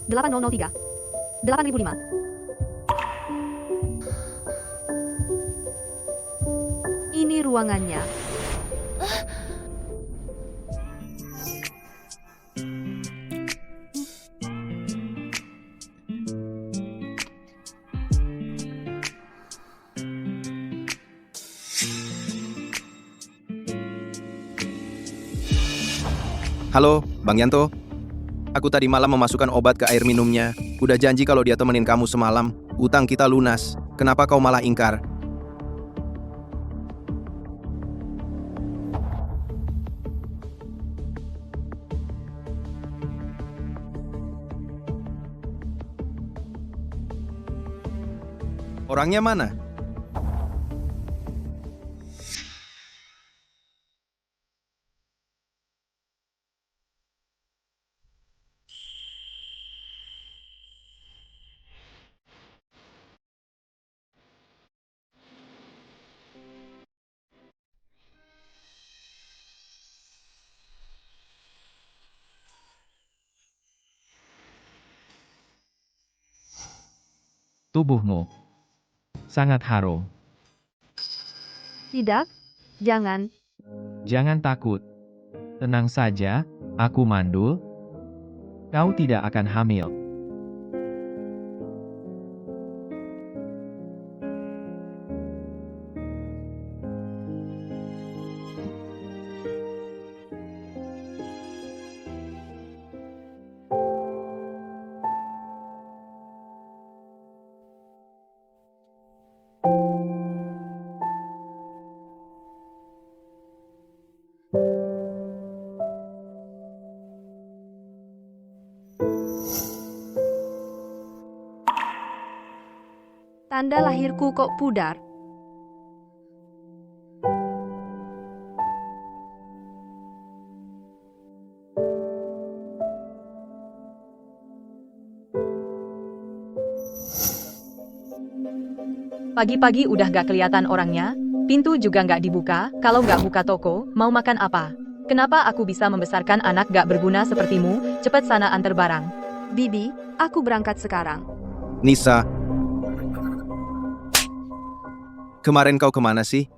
8003. 8005. Ini ruangannya. Halo, Bang Yanto. Aku tadi malam memasukkan obat ke air minumnya. Udah janji kalau dia temenin kamu semalam. Utang kita lunas. Kenapa kau malah ingkar? Orangnya mana? Tubuhmu sangat harum. Tidak, jangan. Jangan takut. Tenang saja, aku mandul. Kau tidak akan hamil. Tanda lahirku kok pudar. Pagi-pagi udah gak kelihatan orangnya, pintu juga gak dibuka, kalau gak buka toko, mau makan apa? Kenapa aku bisa membesarkan anak gak berguna sepertimu? Cepat sana antar barang. Bibi, aku berangkat sekarang. Nisa. Kemarin kau kemana sih?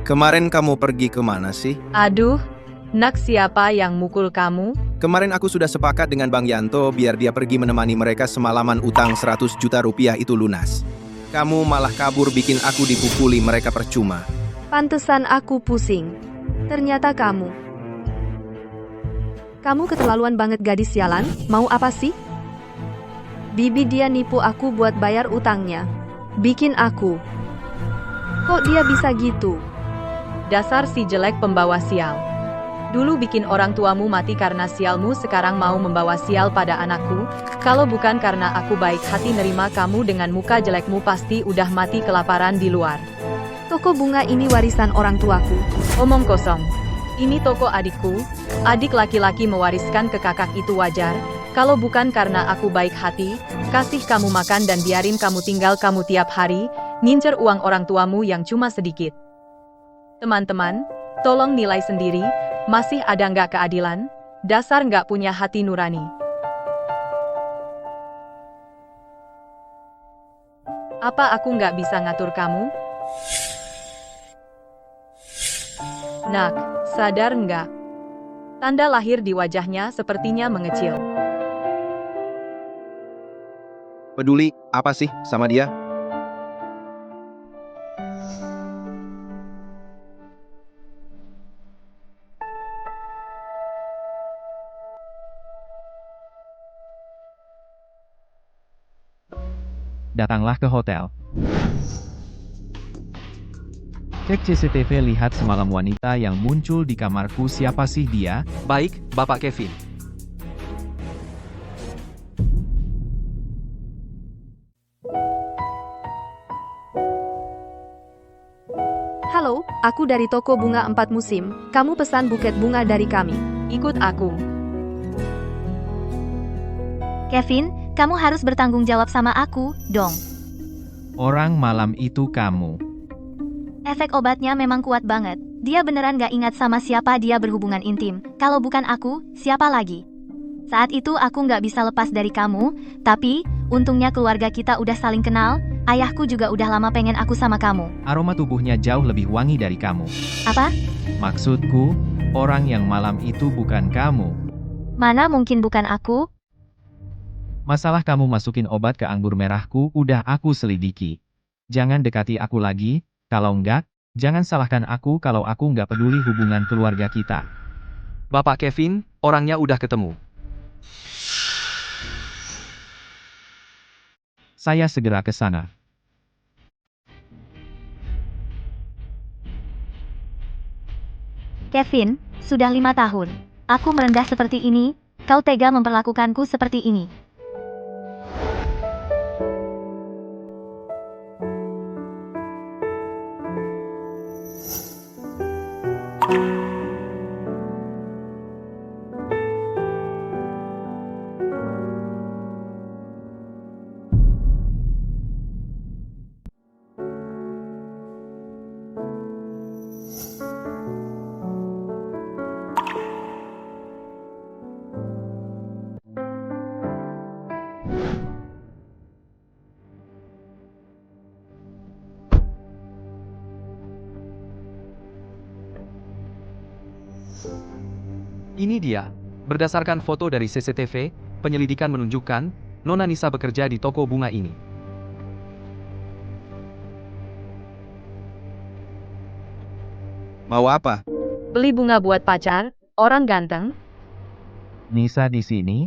Kemarin kamu pergi kemana sih? Aduh, nak siapa yang mukul kamu? Kemarin aku sudah sepakat dengan Bang Yanto biar dia pergi menemani mereka semalaman utang 100 juta rupiah itu lunas. Kamu malah kabur bikin aku dipukuli mereka percuma. Pantesan aku pusing. Ternyata kamu. Kamu keterlaluan banget gadis sialan, mau apa sih? Bibi dia nipu aku buat bayar utangnya. Bikin aku. Kok dia bisa gitu? Dasar si jelek pembawa sial. Dulu bikin orang tuamu mati karena sialmu, sekarang mau membawa sial pada anakku. Kalau bukan karena aku baik hati nerima kamu dengan muka jelekmu, pasti udah mati kelaparan di luar. Toko bunga ini warisan orang tuaku. Omong kosong. Ini toko adikku. Adik laki-laki mewariskan ke kakak itu wajar. Kalau bukan karena aku baik hati, kasih kamu makan dan biarin kamu tinggal kamu tiap hari, ngincer uang orang tuamu yang cuma sedikit. Teman-teman, tolong nilai sendiri, masih ada nggak keadilan? Dasar nggak punya hati nurani. Apa aku nggak bisa ngatur kamu? Nak, sadar nggak? Tanda lahir di wajahnya sepertinya mengecil. Peduli apa sih sama dia? Datanglah ke hotel. Cek CCTV, lihat semalam wanita yang muncul di kamarku, siapa sih dia? Baik, Bapak Kevin. Halo, aku dari toko bunga 4 musim. Kamu pesan buket bunga dari kami. Ikut aku. Kevin, kamu harus bertanggung jawab sama aku, dong. Orang malam itu kamu. Efek obatnya memang kuat banget. Dia beneran gak ingat sama siapa dia berhubungan intim. Kalau bukan aku, siapa lagi? Saat itu aku gak bisa lepas dari kamu, tapi untungnya keluarga kita udah saling kenal. Ayahku juga udah lama pengen aku sama kamu. Aroma tubuhnya jauh lebih wangi dari kamu. Apa? Maksudku, orang yang malam itu bukan kamu. Mana mungkin bukan aku? Masalah kamu masukin obat ke anggur merahku udah aku selidiki. Jangan dekati aku lagi, kalau enggak, jangan salahkan aku kalau aku nggak peduli hubungan keluarga kita. Bapak Kevin, orangnya udah ketemu. Saya segera ke sana. Kevin, sudah 5 tahun. Aku merendah seperti ini, kau tega memperlakukanku seperti ini. Ini dia. Berdasarkan foto dari CCTV, penyelidikan menunjukkan Nona Nisa bekerja di toko bunga ini. Mau apa? Beli bunga buat pacar, orang ganteng. Nisa di sini,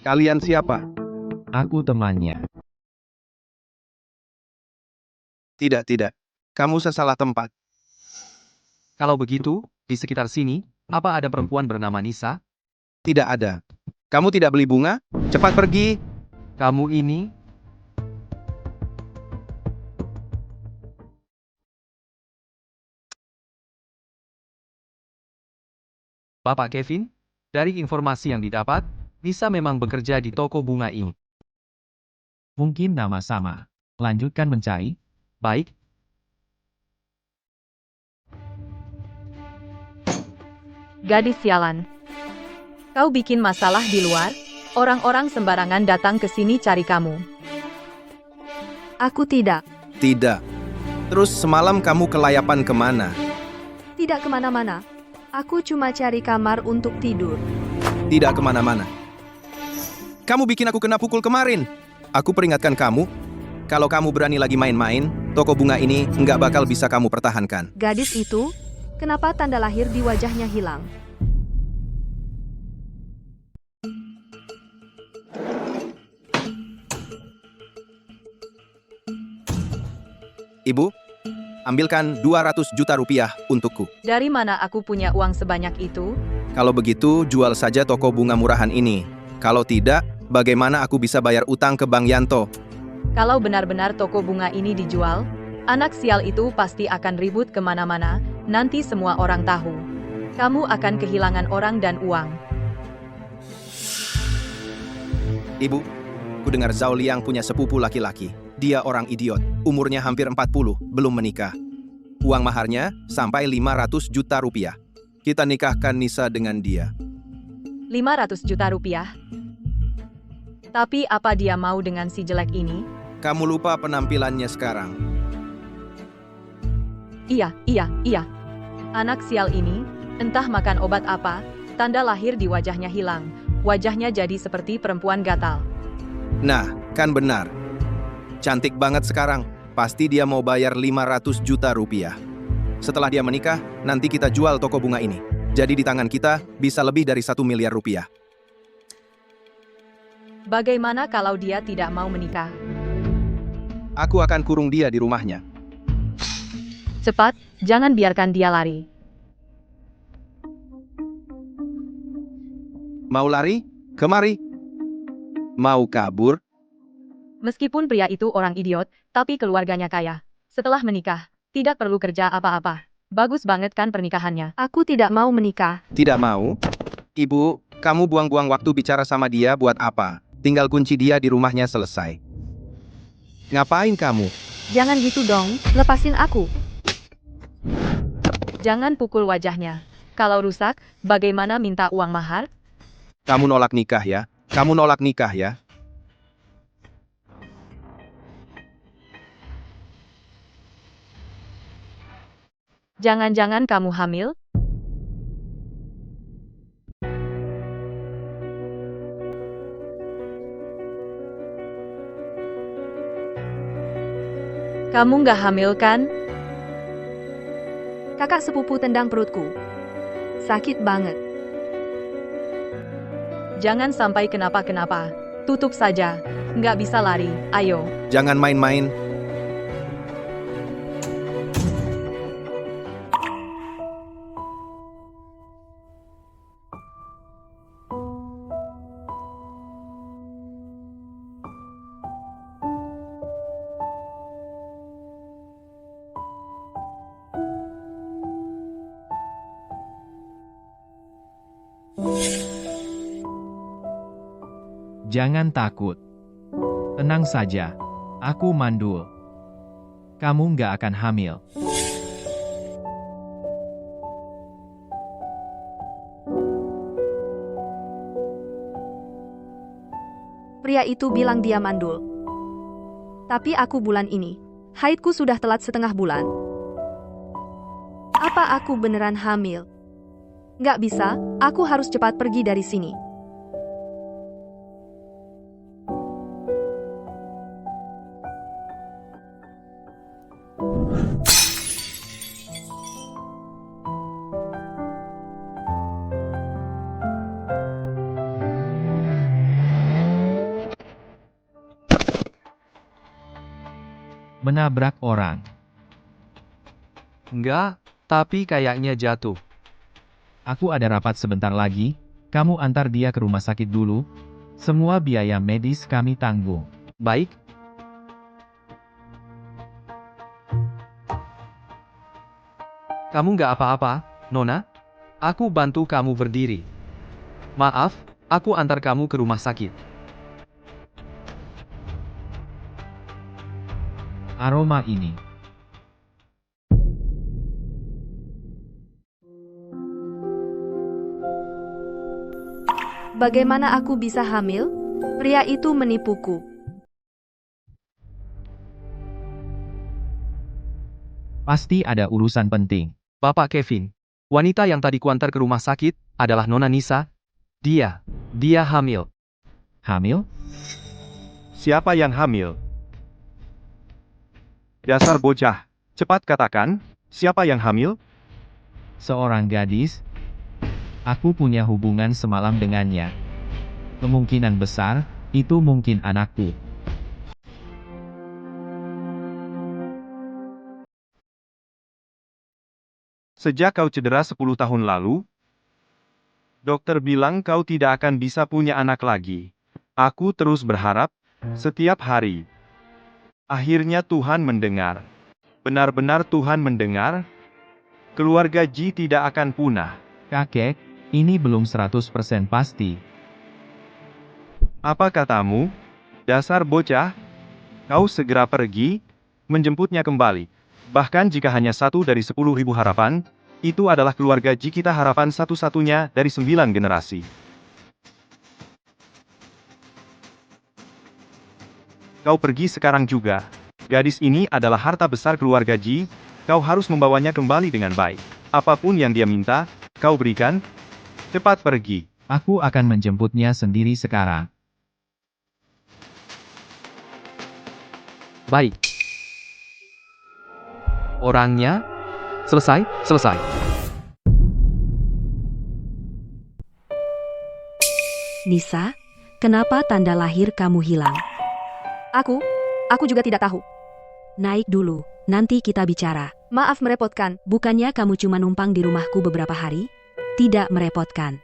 Kalian siapa? aku temannya. Tidak. Kamu sesalah tempat. Kalau begitu, di sekitar sini, apa ada perempuan bernama Nisa? Tidak ada. Kamu tidak beli bunga? Cepat pergi. Kamu ini? Bapak Kevin, dari informasi yang didapat, Nisa memang bekerja di toko bunga ini. Mungkin nama sama. Lanjutkan mencari. Baik. Gadis sialan. Kau bikin masalah di luar, orang-orang sembarangan datang ke sini cari kamu. Aku tidak. Tidak. Terus semalam kamu kelayapan kemana? Tidak kemana-mana. Aku cuma cari kamar untuk tidur. Tidak kemana-mana. Kamu bikin aku kena pukul kemarin. Aku peringatkan kamu, kalau kamu berani lagi main-main, toko bunga ini nggak bakal bisa kamu pertahankan. Gadis itu, kenapa tanda lahir di wajahnya hilang? Ibu, ambilkan 200 juta rupiah untukku. Dari mana aku punya uang sebanyak itu? Kalau begitu, jual saja toko bunga murahan ini. Kalau tidak, bagaimana aku bisa bayar utang ke Bang Yanto? Kalau benar-benar toko bunga ini dijual, anak sial itu pasti akan ribut kemana-mana, nanti semua orang tahu. Kamu akan kehilangan orang dan uang. Ibu, ku dengar Zhao Liang punya sepupu laki-laki. Dia orang idiot, umurnya hampir 40, belum menikah. Uang maharnya sampai 500 juta rupiah. Kita nikahkan Nisa dengan dia. 500 juta rupiah. Tapi apa dia mau dengan si jelek ini? Kamu lupa penampilannya sekarang. Iya. Anak sial ini, entah makan obat apa, tanda lahir di wajahnya hilang. Wajahnya jadi seperti perempuan gatal. Nah, kan benar. Cantik banget sekarang. Pasti dia mau bayar 500 juta rupiah. Setelah dia menikah, nanti kita jual toko bunga ini. Jadi di tangan kita bisa lebih dari 1 miliar rupiah. Bagaimana kalau dia tidak mau menikah? Aku akan kurung dia di rumahnya. Cepat, jangan biarkan dia lari. Mau lari? Kemari. Mau kabur? Meskipun pria itu orang idiot, tapi keluarganya kaya. Setelah menikah, tidak perlu kerja apa-apa. Bagus banget kan pernikahannya? Aku tidak mau menikah. Tidak mau? Ibu, kamu buang-buang waktu bicara sama dia buat apa? Tinggal kunci dia di rumahnya selesai. Ngapain kamu? Jangan gitu dong, lepasin aku. Jangan pukul wajahnya. Kalau rusak, bagaimana minta uang mahar? Kamu nolak nikah ya? Kamu nolak nikah ya? Jangan-jangan kamu hamil? Kamu nggak hamil kan? Kakak sepupu tendang perutku. Sakit banget. Jangan sampai kenapa-kenapa. Tutup saja. Nggak bisa lari. Ayo. Jangan main-main. Jangan takut. Tenang saja. Aku mandul. Kamu nggak akan hamil. Pria itu bilang dia mandul. Tapi aku bulan ini. Haidku sudah telat setengah bulan. Apa aku beneran hamil? Nggak bisa, aku harus cepat pergi dari sini. Menabrak orang. Enggak, tapi kayaknya jatuh. Aku ada rapat sebentar lagi. Kamu antar dia ke rumah sakit dulu. Semua biaya medis kami tanggung. Baik. Kamu nggak apa-apa, Nona? Aku bantu kamu berdiri. Maaf, aku antar kamu ke rumah sakit. Aroma ini. Bagaimana aku bisa hamil? Pria itu menipuku. Pasti ada urusan penting. Bapak Kevin, wanita yang tadi kuantar ke rumah sakit adalah Nona Nisa. Dia hamil. Hamil? Siapa yang hamil? Dasar bocah, cepat katakan, siapa yang hamil? Seorang gadis. Aku punya hubungan semalam dengannya. Kemungkinan besar, itu mungkin anakku. Sejak kau cedera 10 tahun lalu, dokter bilang kau tidak akan bisa punya anak lagi. Aku terus berharap, setiap hari. Akhirnya Tuhan mendengar. Benar-benar Tuhan mendengar. Keluarga Ji tidak akan punah. Kakek, ini belum 100% pasti. Apa katamu? Dasar bocah, kau segera pergi, menjemputnya kembali. Bahkan jika hanya 1 dari 10.000 harapan, itu adalah keluarga Ji kita harapan satu-satunya dari 9 generasi. Kau pergi sekarang juga. Gadis ini adalah harta besar keluarga Ji, kau harus membawanya kembali dengan baik. Apapun yang dia minta, kau berikan. Cepat pergi. Aku akan menjemputnya sendiri sekarang. Baik. Orangnya? Selesai. Nisa, kenapa tanda lahir kamu hilang? Aku juga tidak tahu. Naik dulu, nanti kita bicara. Maaf merepotkan. Bukannya kamu cuma numpang di rumahku beberapa hari? Tidak merepotkan.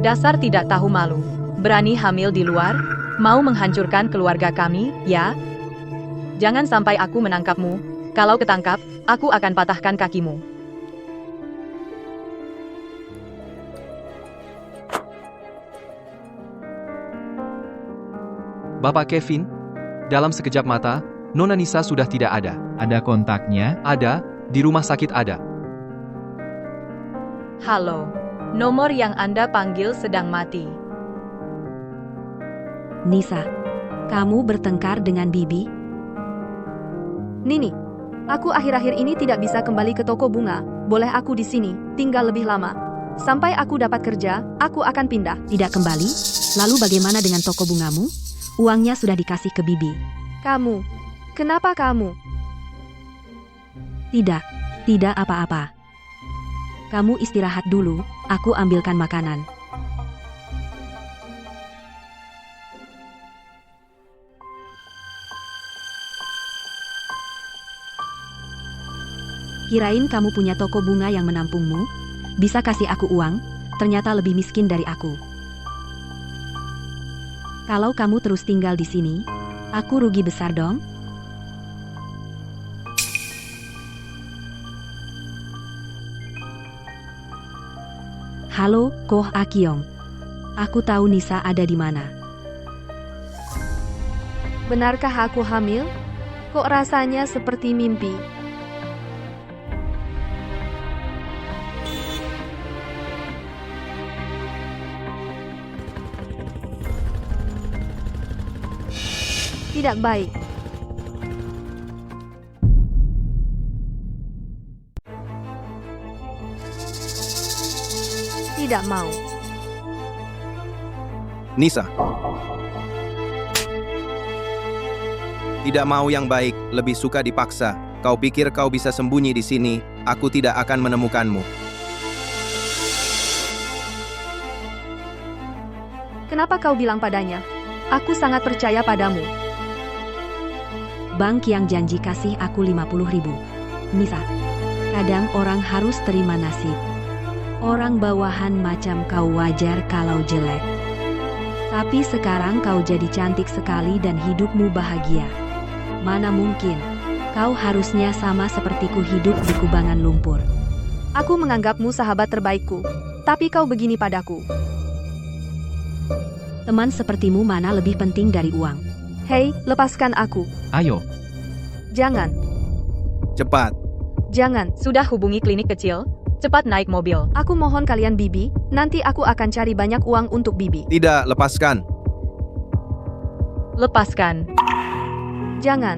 Dasar tidak tahu malu. Berani hamil di luar? Mau menghancurkan keluarga kami, ya? Jangan sampai aku menangkapmu. Kalau ketangkap, aku akan patahkan kakimu. Bapak Kevin, dalam sekejap mata, Nona Nisa sudah tidak ada. Ada kontaknya? Ada, di rumah sakit ada. Halo. Nomor yang Anda panggil sedang mati. Nisa, kamu bertengkar dengan Bibi? Nini, aku akhir-akhir ini tidak bisa kembali ke toko bunga. Boleh aku di sini, tinggal lebih lama. Sampai aku dapat kerja, aku akan pindah. Tidak kembali? Lalu bagaimana dengan toko bungamu? Uangnya sudah dikasih ke Bibi. Kamu, kenapa kamu? Tidak apa-apa. Kamu istirahat dulu, aku ambilkan makanan. Kirain kamu punya toko bunga yang menampungmu? Bisa kasih aku uang? Ternyata lebih miskin dari aku. Kalau kamu terus tinggal di sini, aku rugi besar dong. Halo, Koh Akyong. Aku tahu Nisa ada di mana. Benarkah aku hamil? Kok rasanya seperti mimpi? Tidak baik. Tidak mau. Nisa. Tidak mau yang baik, lebih suka dipaksa. Kau pikir kau bisa sembunyi di sini, aku tidak akan menemukanmu. Kenapa kau bilang padanya? Aku sangat percaya padamu. Bank yang janji kasih aku 50.000. Nisa, kadang orang harus terima nasib. Orang bawahan macam kau wajar kalau jelek. Tapi sekarang kau jadi cantik sekali dan hidupmu bahagia. Mana mungkin, kau harusnya sama sepertiku hidup di kubangan lumpur. Aku menganggapmu sahabat terbaikku, tapi kau begini padaku. Teman sepertimu mana lebih penting dari uang? Hei, lepaskan aku. Ayo, Jangan, Cepat. jangan. Sudah hubungi klinik kecil. Cepat naik mobil. Aku mohon kalian Bibi, nanti aku akan cari banyak uang untuk Bibi. Tidak, lepaskan. Lepaskan. Jangan,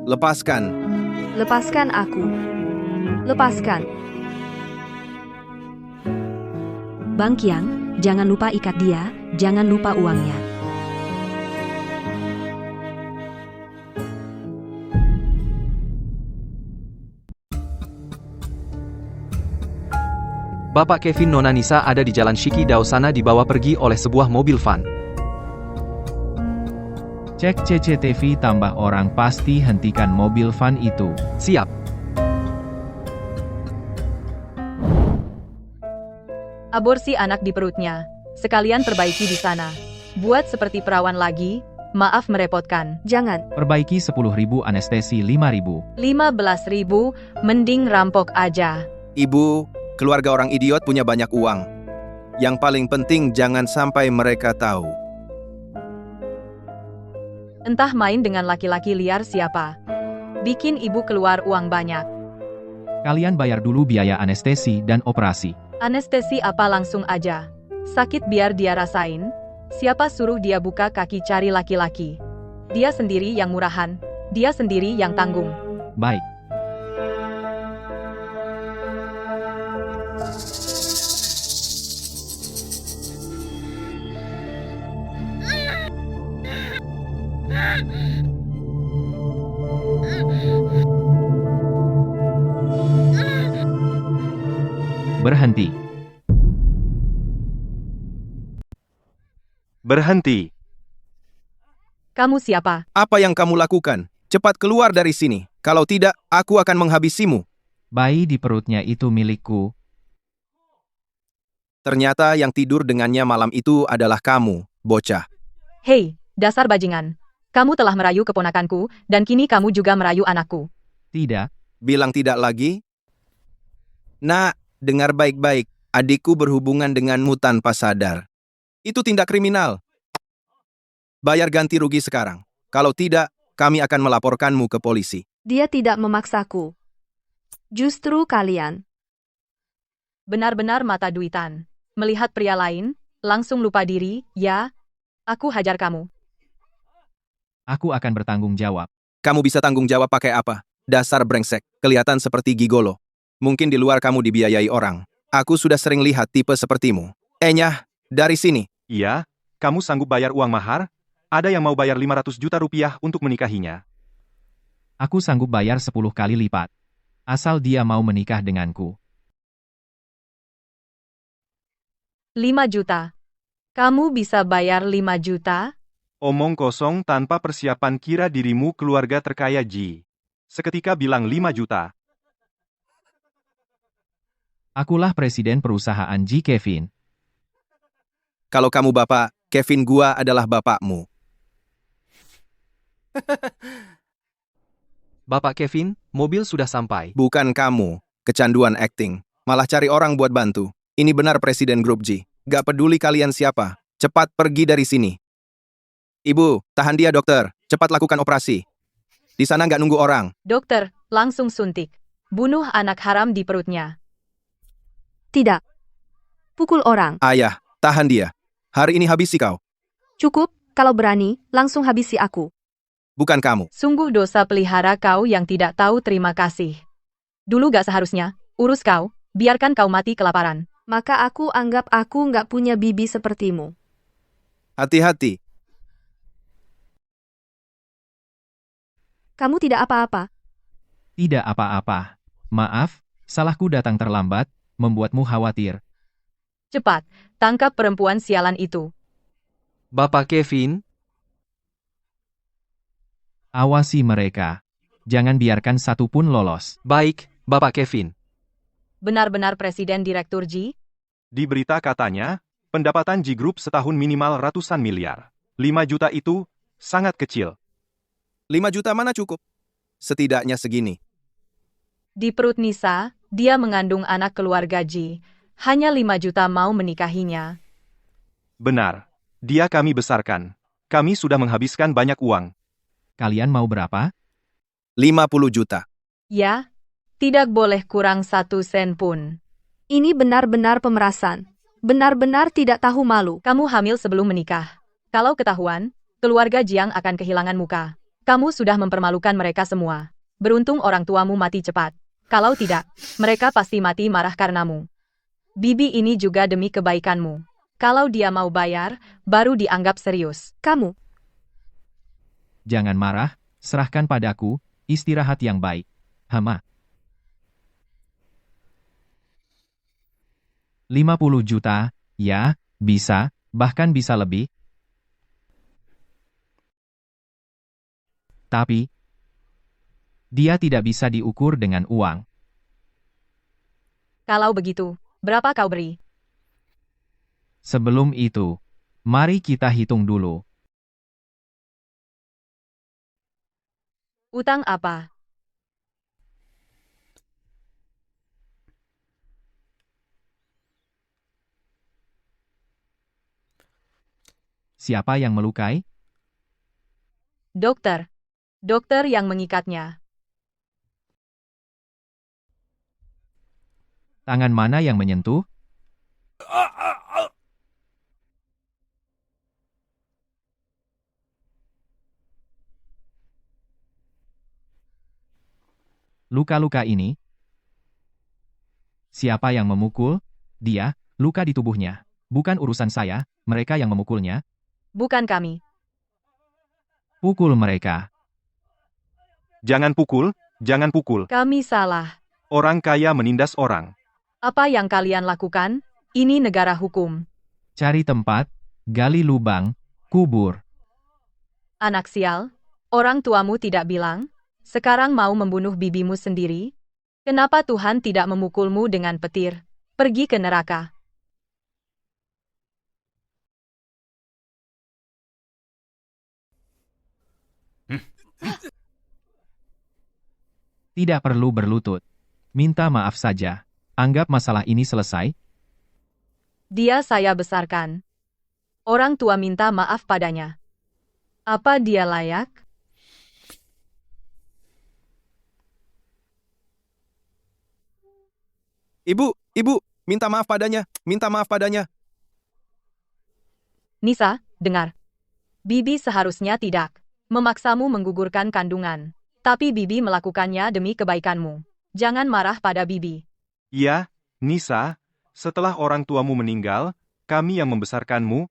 Lepaskan. lepaskan aku. Lepaskan. Bang Kiang, jangan lupa ikat dia, jangan lupa uangnya. Bapak Kevin Nona Nisa ada di Jalan Shiki Dao sana dibawa pergi oleh sebuah mobil van. cek CCTV tambah orang pasti hentikan mobil van itu. Siap. Aborsi anak di perutnya. Sekalian perbaiki di sana. Buat seperti perawan lagi. Maaf merepotkan. Jangan. Perbaiki 10.000 anestesi 5.000. 15.000, mending rampok aja. Ibu, keluarga orang idiot punya banyak uang. Yang paling penting jangan sampai mereka tahu. Entah main dengan laki-laki liar siapa. Bikin ibu keluar uang banyak. Kalian bayar dulu biaya anestesi dan operasi. Anestesi apa langsung aja. Sakit biar dia rasain. Siapa suruh dia buka kaki cari laki-laki? Dia sendiri yang murahan. Dia sendiri yang tanggung. Baik. Berhenti. Berhenti. Kamu siapa? Apa yang kamu lakukan? Cepat keluar dari sini. Kalau tidak, aku akan menghabisimu. Bayi di perutnya itu milikku. Ternyata yang tidur dengannya malam itu adalah kamu, bocah. Hei, dasar bajingan. Kamu telah merayu keponakanku, dan kini kamu juga merayu anakku. Tidak, Bilang tidak lagi? Nak, dengar baik-baik. Adikku berhubungan denganmu tanpa sadar. Itu tindak kriminal. Bayar ganti rugi sekarang. Kalau tidak, kami akan melaporkanmu ke polisi. Dia tidak memaksaku. Justru kalian. Benar-benar mata duitan. Melihat pria lain, langsung lupa diri, ya? Aku hajar kamu. aku akan bertanggung jawab. Kamu bisa tanggung jawab pakai apa? Dasar brengsek, kelihatan seperti gigolo. Mungkin di luar kamu dibiayai orang. Aku sudah sering lihat tipe sepertimu. Nyah, dari sini. Iya, kamu sanggup bayar uang mahar? Ada yang mau bayar 500 juta rupiah untuk menikahinya. Aku sanggup bayar 10 kali lipat. Asal dia mau menikah denganku. 5 juta. Kamu bisa bayar 5 juta? Omong kosong tanpa persiapan, kira dirimu keluarga terkaya Ji. Seketika bilang 5 juta. Akulah presiden perusahaan G. Kevin. Kalau kamu bapak, Kevin gua adalah bapakmu. Bapak Kevin, mobil sudah sampai. Bukan kamu. Kecanduan acting. Malah cari orang buat bantu. Ini benar Presiden Grup G. Gak peduli kalian siapa. Cepat pergi dari sini. Ibu, tahan dia dokter. Cepat lakukan operasi. Di sana nggak nunggu orang. Dokter, langsung suntik. Bunuh anak haram di perutnya. Tidak. Pukul orang. Ayah, tahan dia. Hari ini habisi kau. Cukup, kalau berani, langsung habisi aku. Bukan kamu. Sungguh dosa pelihara kau yang tidak tahu terima kasih. Dulu gak seharusnya, urus kau, biarkan kau mati kelaparan. Maka aku anggap aku nggak punya bibi sepertimu. Hati-hati. Kamu tidak apa-apa. Tidak apa-apa. Maaf, salahku datang terlambat, membuatmu khawatir. Cepat, tangkap perempuan sialan itu. Bapak Kevin, Awasi mereka. Jangan biarkan satu pun lolos. baik, Bapak Kevin. Benar-benar Presiden Direktur G? Di berita katanya, pendapatan G Group setahun minimal ratusan miliar. 5 juta itu sangat kecil. 5 juta mana cukup? Setidaknya segini. Di perut Nisa, dia mengandung anak keluarga G. Hanya 5 juta mau menikahinya. Benar. Dia kami besarkan. Kami sudah menghabiskan banyak uang. Kalian mau berapa? 50 juta. Ya, tidak boleh kurang 1 sen pun. Ini benar-benar pemerasan. Benar-benar tidak tahu malu. Kamu hamil sebelum menikah. Kalau ketahuan, keluarga Jiang akan kehilangan muka. Kamu sudah mempermalukan mereka semua. Beruntung orang tuamu mati cepat. Kalau tidak, mereka pasti mati marah karenamu. Bibi ini juga demi kebaikanmu. Kalau dia mau bayar, baru dianggap serius. Kamu. Jangan marah, serahkan padaku, istirahat yang baik. Hama. 50 juta, ya, bisa, bahkan bisa lebih. Tapi, dia tidak bisa diukur dengan uang. Kalau begitu, berapa kau beri? Sebelum itu, mari kita hitung dulu. Utang apa? Siapa yang melukai? Dokter. Dokter yang mengikatnya. Tangan mana yang menyentuh? Luka-luka ini? Siapa yang memukul? Dia, luka di tubuhnya. Bukan urusan saya, mereka yang memukulnya. Bukan kami. Pukul mereka. Jangan pukul, jangan pukul. Kami salah. Orang kaya menindas orang. Apa yang kalian lakukan? Ini negara hukum. Cari tempat, gali lubang, kubur. Anak sial, orang tuamu tidak bilang, sekarang mau membunuh bibimu sendiri? Kenapa Tuhan tidak memukulmu dengan petir? Pergi ke neraka. Tidak perlu berlutut. Minta maaf saja. Anggap masalah ini selesai. Dia saya besarkan. Orang tua minta maaf padanya. Apa dia layak? Ibu, minta maaf padanya, minta maaf padanya. Nisa, dengar. Bibi seharusnya tidak memaksamu menggugurkan kandungan. Tapi Bibi melakukannya demi kebaikanmu. Jangan marah pada Bibi. Ya, Nisa, setelah orang tuamu meninggal, kami yang membesarkanmu.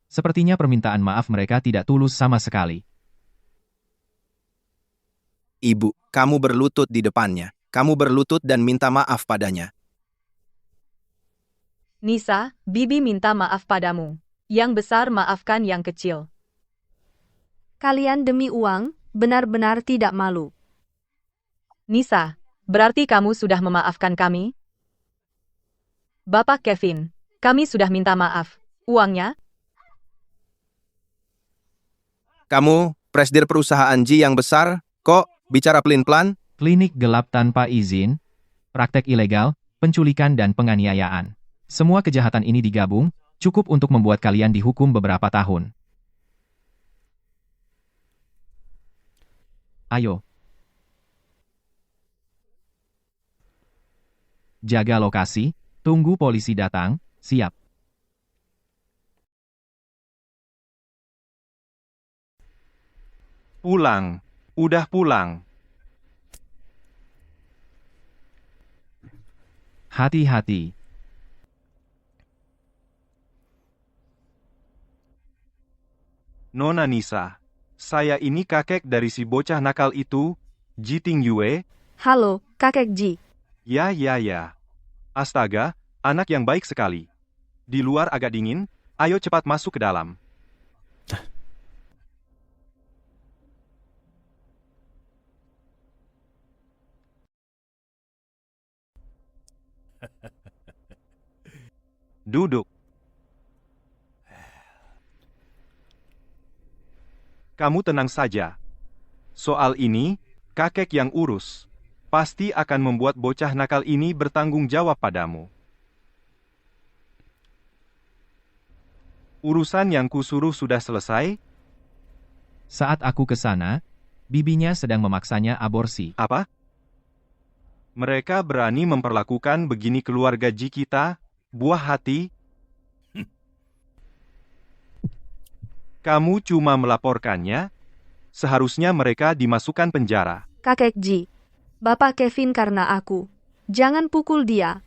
Sepertinya permintaan maaf mereka tidak tulus sama sekali. Ibu, kamu berlutut di depannya. Kamu berlutut dan minta maaf padanya. Nisa, Bibi minta maaf padamu. Yang besar maafkan yang kecil. Kalian demi uang, benar-benar tidak malu. Nisa, berarti kamu sudah memaafkan kami? Bapak Kevin, kami sudah minta maaf. Uangnya? Kamu, presdir perusahaan Ji yang besar, kok bicara pelin-pelan? Klinik gelap tanpa izin, praktek ilegal, penculikan dan penganiayaan. Semua kejahatan ini digabung, cukup untuk membuat kalian dihukum beberapa tahun. Ayo. Jaga lokasi, tunggu polisi datang, siap. Pulang. Udah pulang. Hati-hati. Nona Nisa, saya ini kakek dari si bocah nakal itu, Ji Ting Yue. Halo, kakek Ji. Ya. Astaga, anak yang baik sekali. Di luar agak dingin, ayo cepat masuk ke dalam. Duduk. Kamu tenang saja. Soal ini, kakek yang urus. Pasti akan membuat bocah nakal ini bertanggung jawab padamu. Urusan yang kusuruh sudah selesai? Saat aku ke sana, bibinya sedang memaksanya aborsi. Apa? Mereka berani memperlakukan begini keluarga Ji kita, buah hati? Kamu cuma melaporkannya? Seharusnya mereka dimasukkan penjara. Kakek Ji. Bapak Kevin karena aku. Jangan pukul dia.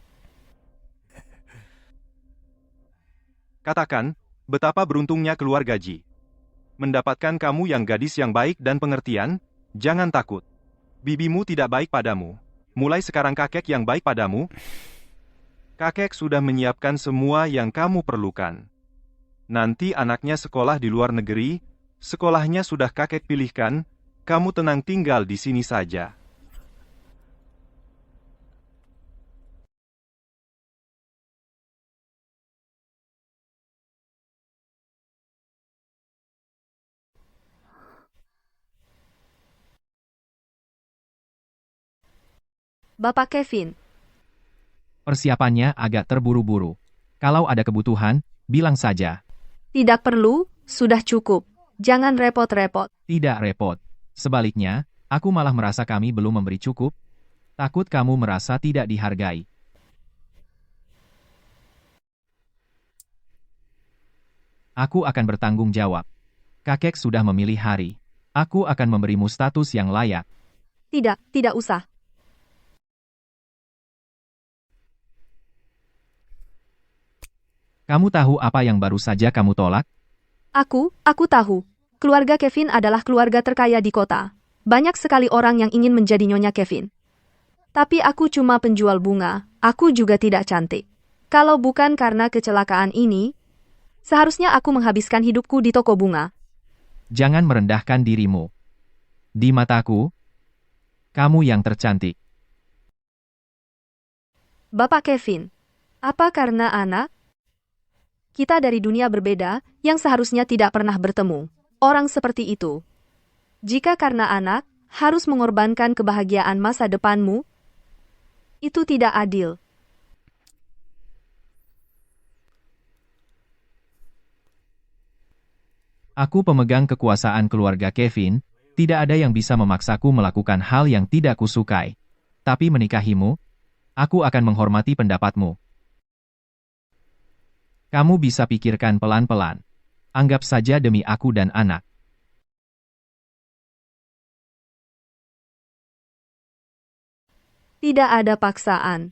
Katakan, betapa beruntungnya keluarga Ji. Mendapatkan kamu yang gadis yang baik dan pengertian, jangan takut. Bibimu tidak baik padamu. Mulai sekarang kakek yang baik padamu. Kakek sudah menyiapkan semua yang kamu perlukan. Nanti anaknya sekolah di luar negeri, sekolahnya sudah kakek pilihkan, kamu tenang tinggal di sini saja. Bapak Kevin. Persiapannya agak terburu-buru. Kalau ada kebutuhan, bilang saja. Tidak perlu, sudah cukup. Jangan repot-repot. Tidak repot. Sebaliknya, aku malah merasa kami belum memberi cukup. Takut kamu merasa tidak dihargai. Aku akan bertanggung jawab. Kakek sudah memilih hari. Aku akan memberimu status yang layak. Tidak usah. Kamu tahu apa yang baru saja kamu tolak? Aku tahu. Keluarga Kevin adalah keluarga terkaya di kota. Banyak sekali orang yang ingin menjadi nyonya Kevin. Tapi aku cuma penjual bunga, aku juga tidak cantik. Kalau bukan karena kecelakaan ini, seharusnya aku menghabiskan hidupku di toko bunga. Jangan merendahkan dirimu. Di mataku, kamu yang tercantik. Bapak Kevin, apa karena anak? Kita dari dunia berbeda, yang seharusnya tidak pernah bertemu. Orang seperti itu. Jika karena anak, harus mengorbankan kebahagiaan masa depanmu, itu tidak adil. Aku pemegang kekuasaan keluarga Kevin, tidak ada yang bisa memaksaku melakukan hal yang tidak kusukai. Tapi menikahimu, aku akan menghormati pendapatmu. Kamu bisa pikirkan pelan-pelan. Anggap saja demi aku dan anak. Tidak ada paksaan.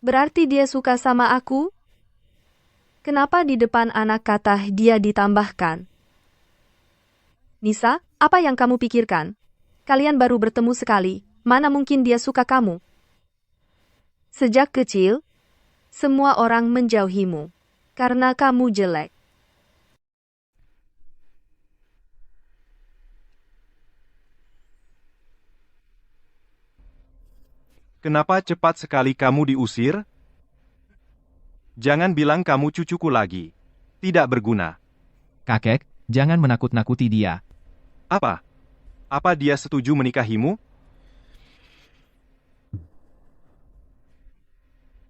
Berarti dia suka sama aku? Kenapa di depan anak kata dia ditambahkan? Nisa, apa yang kamu pikirkan? Kalian baru bertemu sekali, mana mungkin dia suka kamu? Sejak kecil, semua orang menjauhimu, karena kamu jelek. Kenapa cepat sekali kamu diusir? Jangan bilang kamu cucuku lagi. Tidak berguna. Kakek, jangan menakut-nakuti dia. Apa? Apa dia setuju menikahimu?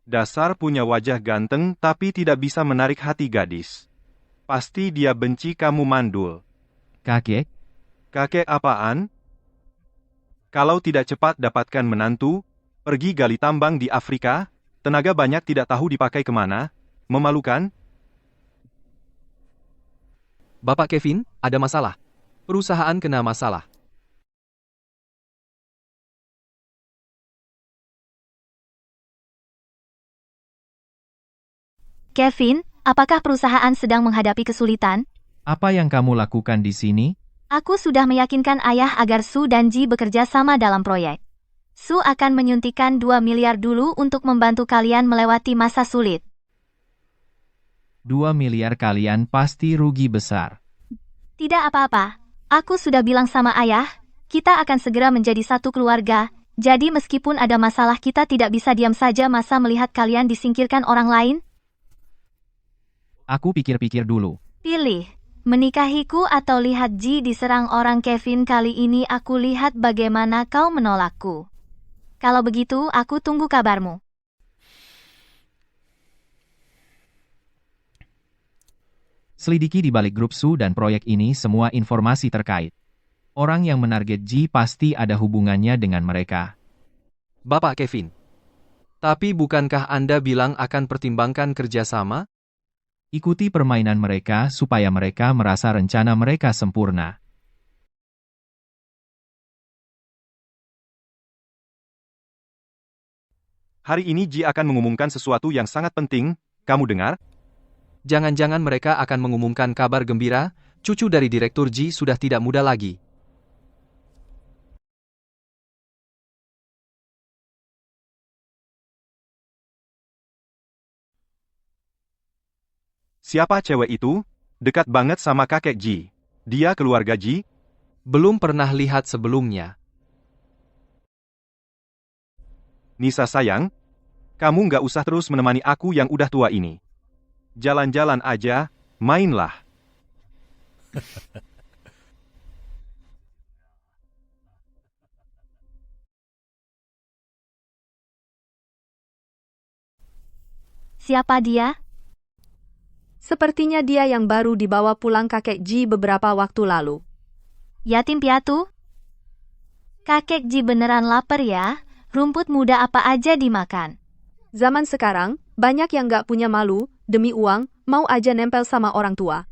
Dasar punya wajah ganteng tapi tidak bisa menarik hati gadis. Pasti dia benci kamu mandul. Kakek, Kakek apaan? Kalau tidak cepat dapatkan menantu, pergi gali tambang di Afrika, tenaga banyak tidak tahu dipakai kemana, memalukan. Bapak Kevin, ada masalah. Perusahaan kena masalah. Kevin, apakah perusahaan sedang menghadapi kesulitan? apa yang kamu lakukan di sini? Aku sudah meyakinkan ayah agar Su dan Ji bekerja sama dalam proyek. Su akan menyuntikkan 2 miliar dulu untuk membantu kalian melewati masa sulit. 2 miliar kalian pasti rugi besar. Tidak apa-apa. Aku sudah bilang sama ayah, kita akan segera menjadi satu keluarga. Jadi meskipun ada masalah kita tidak bisa diam saja masa melihat kalian disingkirkan orang lain. Aku pikir-pikir dulu. Pilih, menikahiku atau lihat Ji diserang orang. Kevin, kali ini aku lihat bagaimana kau menolakku. Kalau begitu, aku tunggu kabarmu. Selidiki di balik grup Su dan proyek ini semua informasi terkait. Orang yang menarget Ji pasti ada hubungannya dengan mereka. Bapak Kevin. Tapi bukankah Anda bilang akan pertimbangkan kerjasama? Ikuti permainan mereka supaya mereka merasa rencana mereka sempurna. Hari ini Ji akan mengumumkan sesuatu yang sangat penting, kamu dengar? Jangan-jangan mereka akan mengumumkan kabar gembira, cucu dari Direktur Ji sudah tidak muda lagi. Siapa cewek itu? Dekat banget sama kakek Ji. Dia keluarga Ji? Belum pernah lihat sebelumnya. Nisa sayang, kamu nggak usah terus menemani aku yang udah tua ini. Jalan-jalan aja, mainlah. Siapa dia? Sepertinya dia yang baru dibawa pulang kakek Ji beberapa waktu lalu. Yatim piatu? Kakek Ji beneran lapar ya? Rumput muda apa aja dimakan. Zaman sekarang, banyak yang gak punya malu, demi uang, mau aja nempel sama orang tua.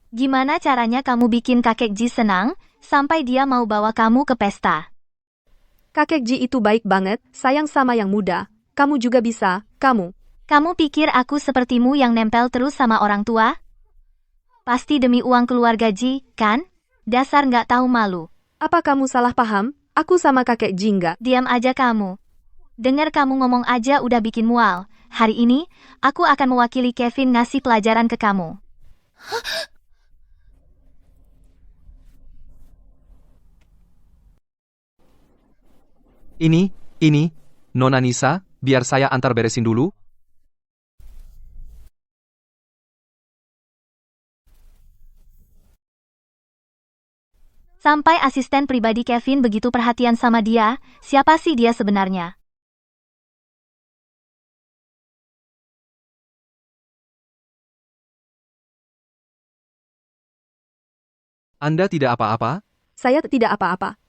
Gimana caranya kamu bikin kakek Ji senang, sampai dia mau bawa kamu ke pesta? Kakek Ji itu baik banget, sayang sama yang muda. Kamu juga bisa, kamu. Kamu pikir aku sepertimu yang nempel terus sama orang tua? Pasti demi uang keluarga Ji, kan? Dasar nggak tahu malu. Apa kamu salah paham? Aku sama kakek Ji nggak. Diam aja kamu. Dengar kamu ngomong aja udah bikin mual. Hari ini, aku akan mewakili Kevin ngasih pelajaran ke kamu. Ini, Nona Nisa, biar saya antar beresin dulu. Sampai asisten pribadi Kevin begitu perhatian sama dia, siapa sih dia sebenarnya? Anda tidak apa-apa? Saya tidak apa-apa.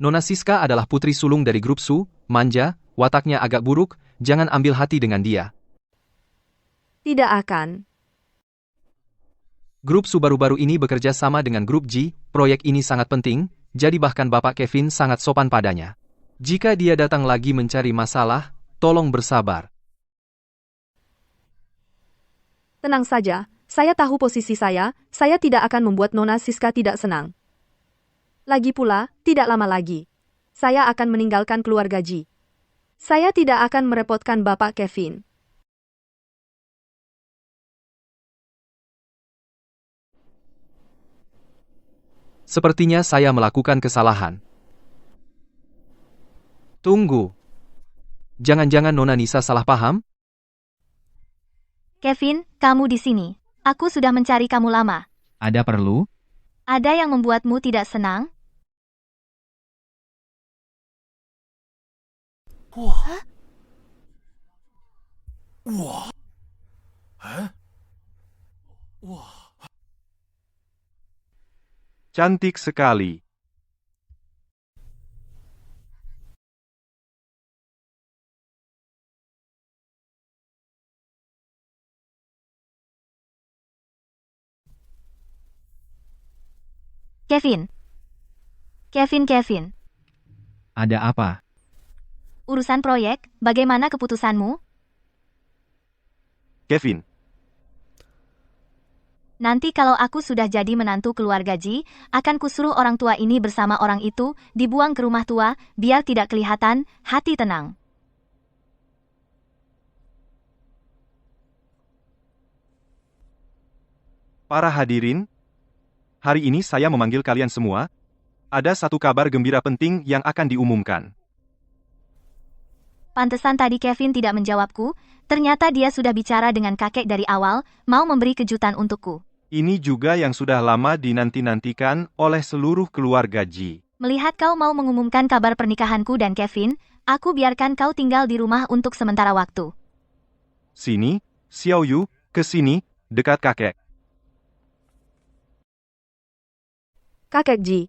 Nona Siska adalah putri sulung dari grup Su, manja, wataknya agak buruk, jangan ambil hati dengan dia. Tidak akan. Grup Su baru-baru ini bekerja sama dengan grup G, proyek ini sangat penting, jadi bahkan Bapak Kevin sangat sopan padanya. Jika dia datang lagi mencari masalah, tolong bersabar. Tenang saja, saya tahu posisi saya tidak akan membuat Nona Siska tidak senang. Lagi pula, tidak lama lagi. Saya akan meninggalkan keluarga Ji. Saya tidak akan merepotkan Bapak Kevin. Sepertinya saya melakukan kesalahan. Tunggu. Jangan-jangan Nona Nisa salah paham? Kevin, kamu di sini. Aku sudah mencari kamu lama. Ada perlu? Ada yang membuatmu tidak senang? Cantik sekali. Kevin. Kevin. Ada apa? Urusan proyek, bagaimana keputusanmu? Kevin, Nanti kalau aku sudah jadi menantu keluarga Ji, akan kusuruh orang tua ini bersama orang itu, dibuang ke rumah tua, biar tidak kelihatan, hati tenang. para hadirin, hari ini saya memanggil kalian semua. Ada satu kabar gembira penting yang akan diumumkan. Pantesan tadi Kevin tidak menjawabku, ternyata dia sudah bicara dengan kakek dari awal, mau memberi kejutan untukku. Ini juga yang sudah lama dinanti-nantikan oleh seluruh keluarga Ji. Melihat kau mau mengumumkan kabar pernikahanku dan Kevin, aku biarkan kau tinggal di rumah untuk sementara waktu. Sini, Xiao Yu, ke sini, dekat kakek. Kakek Ji,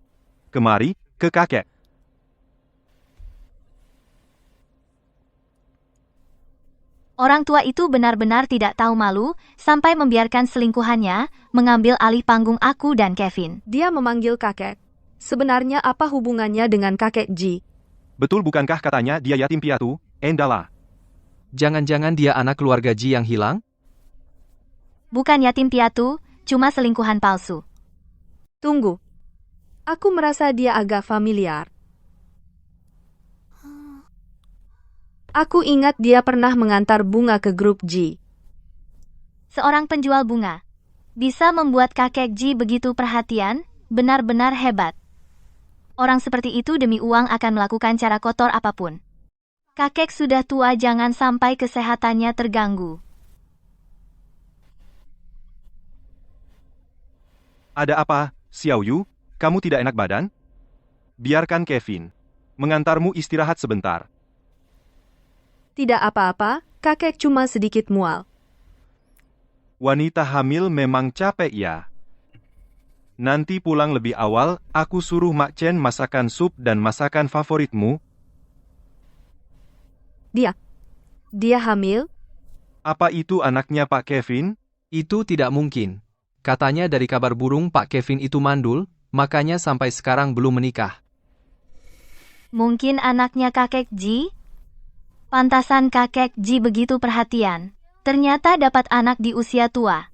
Kemari, ke kakek. Orang tua itu benar-benar tidak tahu malu, sampai membiarkan selingkuhannya, mengambil alih panggung aku dan Kevin. dia memanggil kakek. Sebenarnya apa hubungannya dengan kakek Ji? Betul bukankah katanya dia yatim piatu, Endala? Jangan-jangan dia anak keluarga Ji yang hilang? Bukan yatim piatu, cuma selingkuhan palsu. Tunggu. Aku merasa dia agak familiar. Aku ingat dia pernah mengantar bunga ke grup Ji. Seorang penjual bunga. Bisa membuat kakek Ji begitu perhatian, benar-benar hebat. Orang seperti itu demi uang akan melakukan cara kotor apapun. Kakek sudah tua, jangan sampai kesehatannya terganggu. Ada apa, Xiao Yu? Kamu tidak enak badan? Biarkan Kevin mengantarmu istirahat sebentar. Tidak apa-apa, kakek cuma sedikit mual. Wanita hamil memang capek ya. Nanti pulang lebih awal, aku suruh Mak Chen masakan sup dan masakan favoritmu. Dia hamil? Apa itu anaknya Pak Kevin? Itu tidak mungkin. Katanya dari kabar burung Pak Kevin itu mandul, makanya sampai sekarang belum menikah. Mungkin anaknya kakek Ji? Pantasan kakek Ji begitu perhatian. Ternyata dapat anak di usia tua.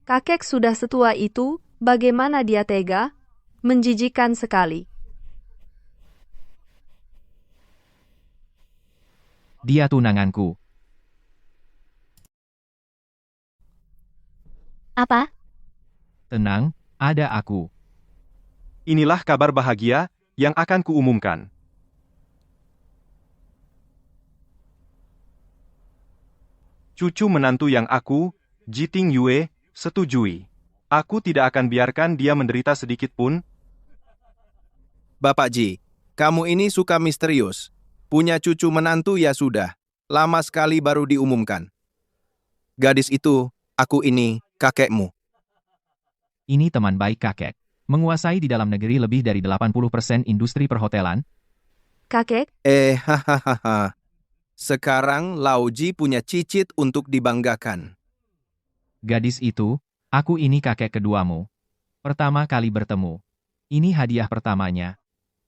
Kakek sudah setua itu, bagaimana dia tega? Menjijikan sekali. Dia tunanganku. Apa? Tenang, ada aku. Inilah kabar bahagia yang akan kuumumkan. Cucu menantu yang aku, Jiting Yue, setujui. Aku tidak akan biarkan dia menderita sedikit pun. Bapak Ji, kamu ini suka misterius. Punya cucu menantu ya sudah. Lama sekali baru diumumkan. Gadis itu, aku ini, kakekmu. Ini teman baik kakek. Menguasai di dalam negeri lebih dari 80% industri perhotelan. Kakek, Hahaha. Sekarang Lauji punya cicit untuk dibanggakan. Gadis itu, aku ini kakek keduamu. Pertama kali bertemu. Ini hadiah pertamanya.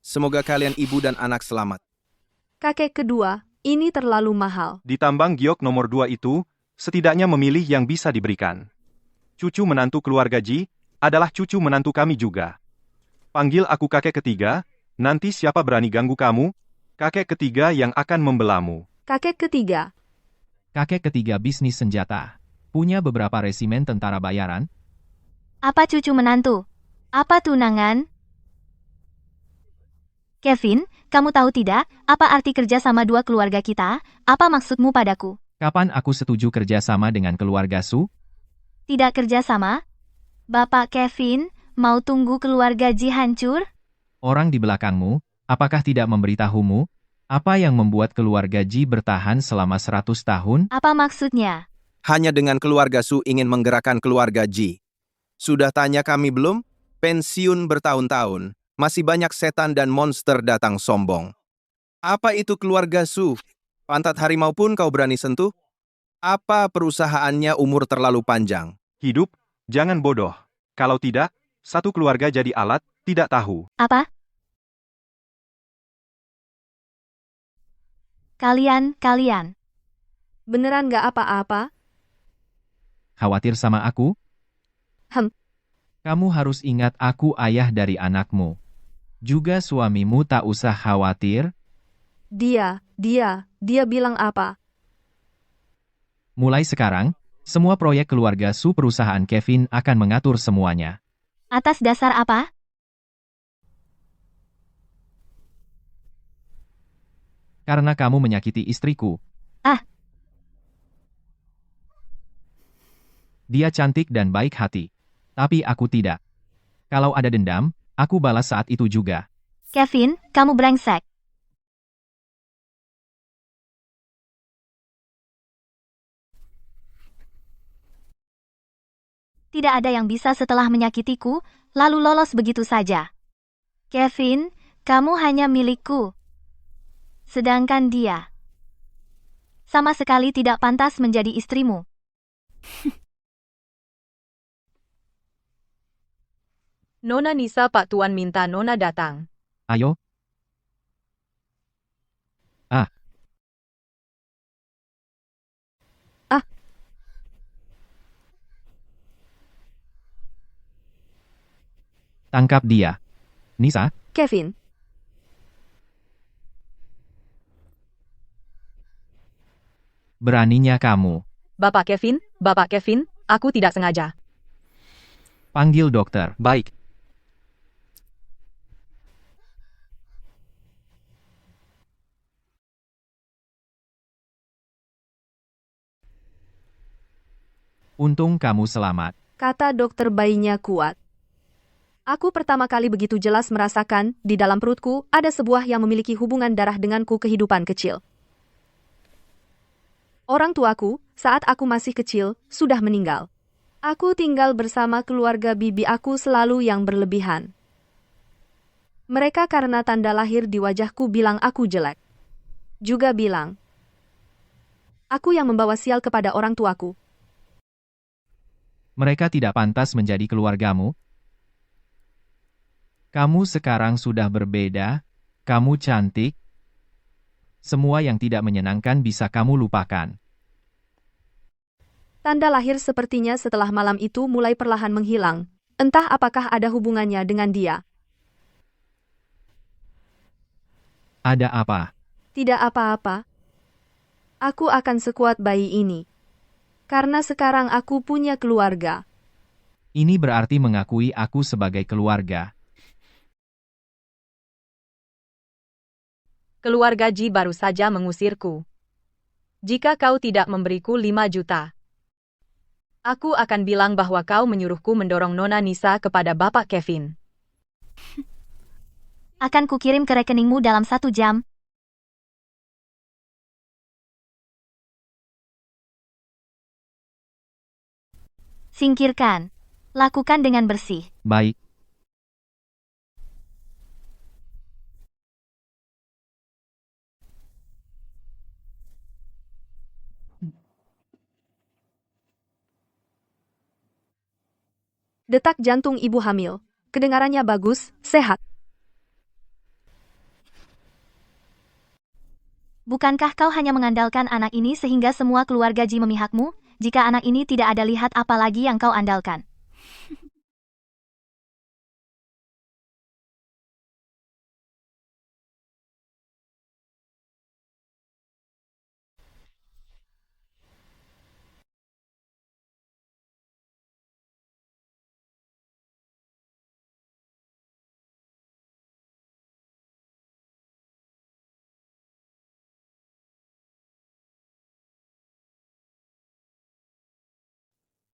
Semoga kalian ibu dan anak selamat. kakek kedua, ini terlalu mahal. Di tambang giok nomor 2 itu, setidaknya memilih yang bisa diberikan. Cucu menantu keluarga Ji adalah cucu menantu kami juga. Panggil aku kakek ketiga, nanti siapa berani ganggu kamu, kakek ketiga yang akan membelamu. Kakek ketiga, Kakek ketiga bisnis senjata. Punya beberapa resimen tentara bayaran. Apa cucu menantu? Apa tunangan? Kevin, kamu tahu tidak, apa arti kerja sama dua keluarga kita? Apa maksudmu padaku? Kapan aku setuju kerja sama dengan keluarga Su? Tidak kerja sama? Bapak Kevin, mau tunggu keluarga Ji hancur? Orang di belakangmu, apakah tidak memberitahumu? Apa yang membuat keluarga Ji bertahan selama 100 tahun? Apa maksudnya? Hanya dengan keluarga Su ingin menggerakkan keluarga Ji. Sudah tanya kami belum? Pensiun bertahun-tahun. Masih banyak setan dan monster datang sombong. Apa itu keluarga Su? Pantat harimau pun kau berani sentuh? Apa perusahaannya umur terlalu panjang? Hidup, jangan bodoh. Kalau tidak, satu keluarga jadi alat, tidak tahu. Apa? Kalian. beneran gak apa-apa? Khawatir sama aku? Hem. Kamu harus ingat aku ayah dari anakmu. Juga suamimu tak usah khawatir. Dia bilang apa? Mulai sekarang, semua proyek keluarga Su perusahaan Kevin akan mengatur semuanya. Atas dasar apa? Karena kamu menyakiti istriku. Ah. Dia cantik dan baik hati. Tapi aku tidak. Kalau ada dendam, aku balas saat itu juga. Kevin, kamu brengsek. Tidak ada yang bisa setelah menyakitiku, lalu lolos begitu saja. Kevin, kamu hanya milikku. Sedangkan dia sama sekali tidak pantas menjadi istrimu. Nona Nisa, Pak Tuan minta Nona datang. Ayo. Tangkap dia. Nisa, Kevin, beraninya kamu. Bapak Kevin, aku tidak sengaja. Panggil dokter. Baik. Untung kamu selamat. kata dokter bayinya kuat. Aku pertama kali begitu jelas merasakan, di dalam perutku, ada sebuah yang memiliki hubungan darah denganku kehidupan kecil. Orang tuaku, saat aku masih kecil, sudah meninggal. Aku tinggal bersama keluarga bibi aku selalu yang berlebihan. Mereka karena tanda lahir di wajahku bilang aku jelek. Juga bilang, aku yang membawa sial kepada orang tuaku. Mereka tidak pantas menjadi keluargamu. Kamu sekarang sudah berbeda, kamu cantik. Semua yang tidak menyenangkan bisa kamu lupakan. Tanda lahir sepertinya setelah malam itu mulai perlahan menghilang. Entah apakah ada hubungannya dengan dia. Ada apa? Tidak apa-apa. Aku akan sekuat bayi ini. Karena sekarang aku punya keluarga. Ini berarti mengakui aku sebagai keluarga. Keluarga Ji baru saja mengusirku. Jika kau tidak memberiku 5 juta, aku akan bilang bahwa kau menyuruhku mendorong Nona Nisa kepada Bapak Kevin. Akan kukirim ke rekeningmu dalam 1 jam. Singkirkan. Lakukan dengan bersih. Baik. Detak jantung ibu hamil. Kedengarannya bagus, sehat. Bukankah kau hanya mengandalkan anak ini sehingga semua keluarga Ji memihakmu? Jika anak ini tidak ada, lihat apa lagi yang kau andalkan.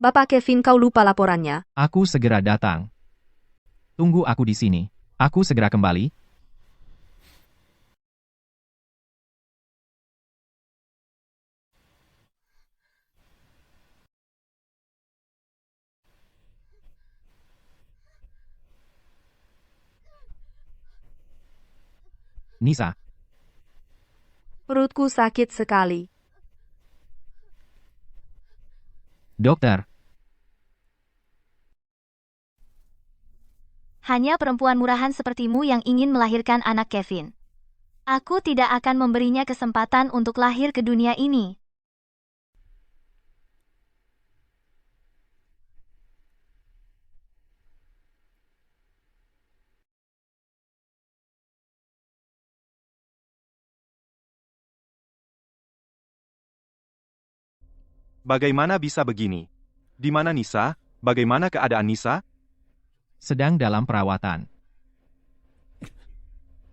Bapak Kevin, kau lupa laporannya. Aku segera datang. Tunggu aku di sini. Aku segera kembali. Nisa, Perutku sakit sekali. dokter, Hanya perempuan murahan sepertimu yang ingin melahirkan anak Kevin. Aku tidak akan memberinya kesempatan untuk lahir ke dunia ini. Bagaimana bisa begini? Di mana Nisa? Bagaimana keadaan Nisa? sedang dalam perawatan.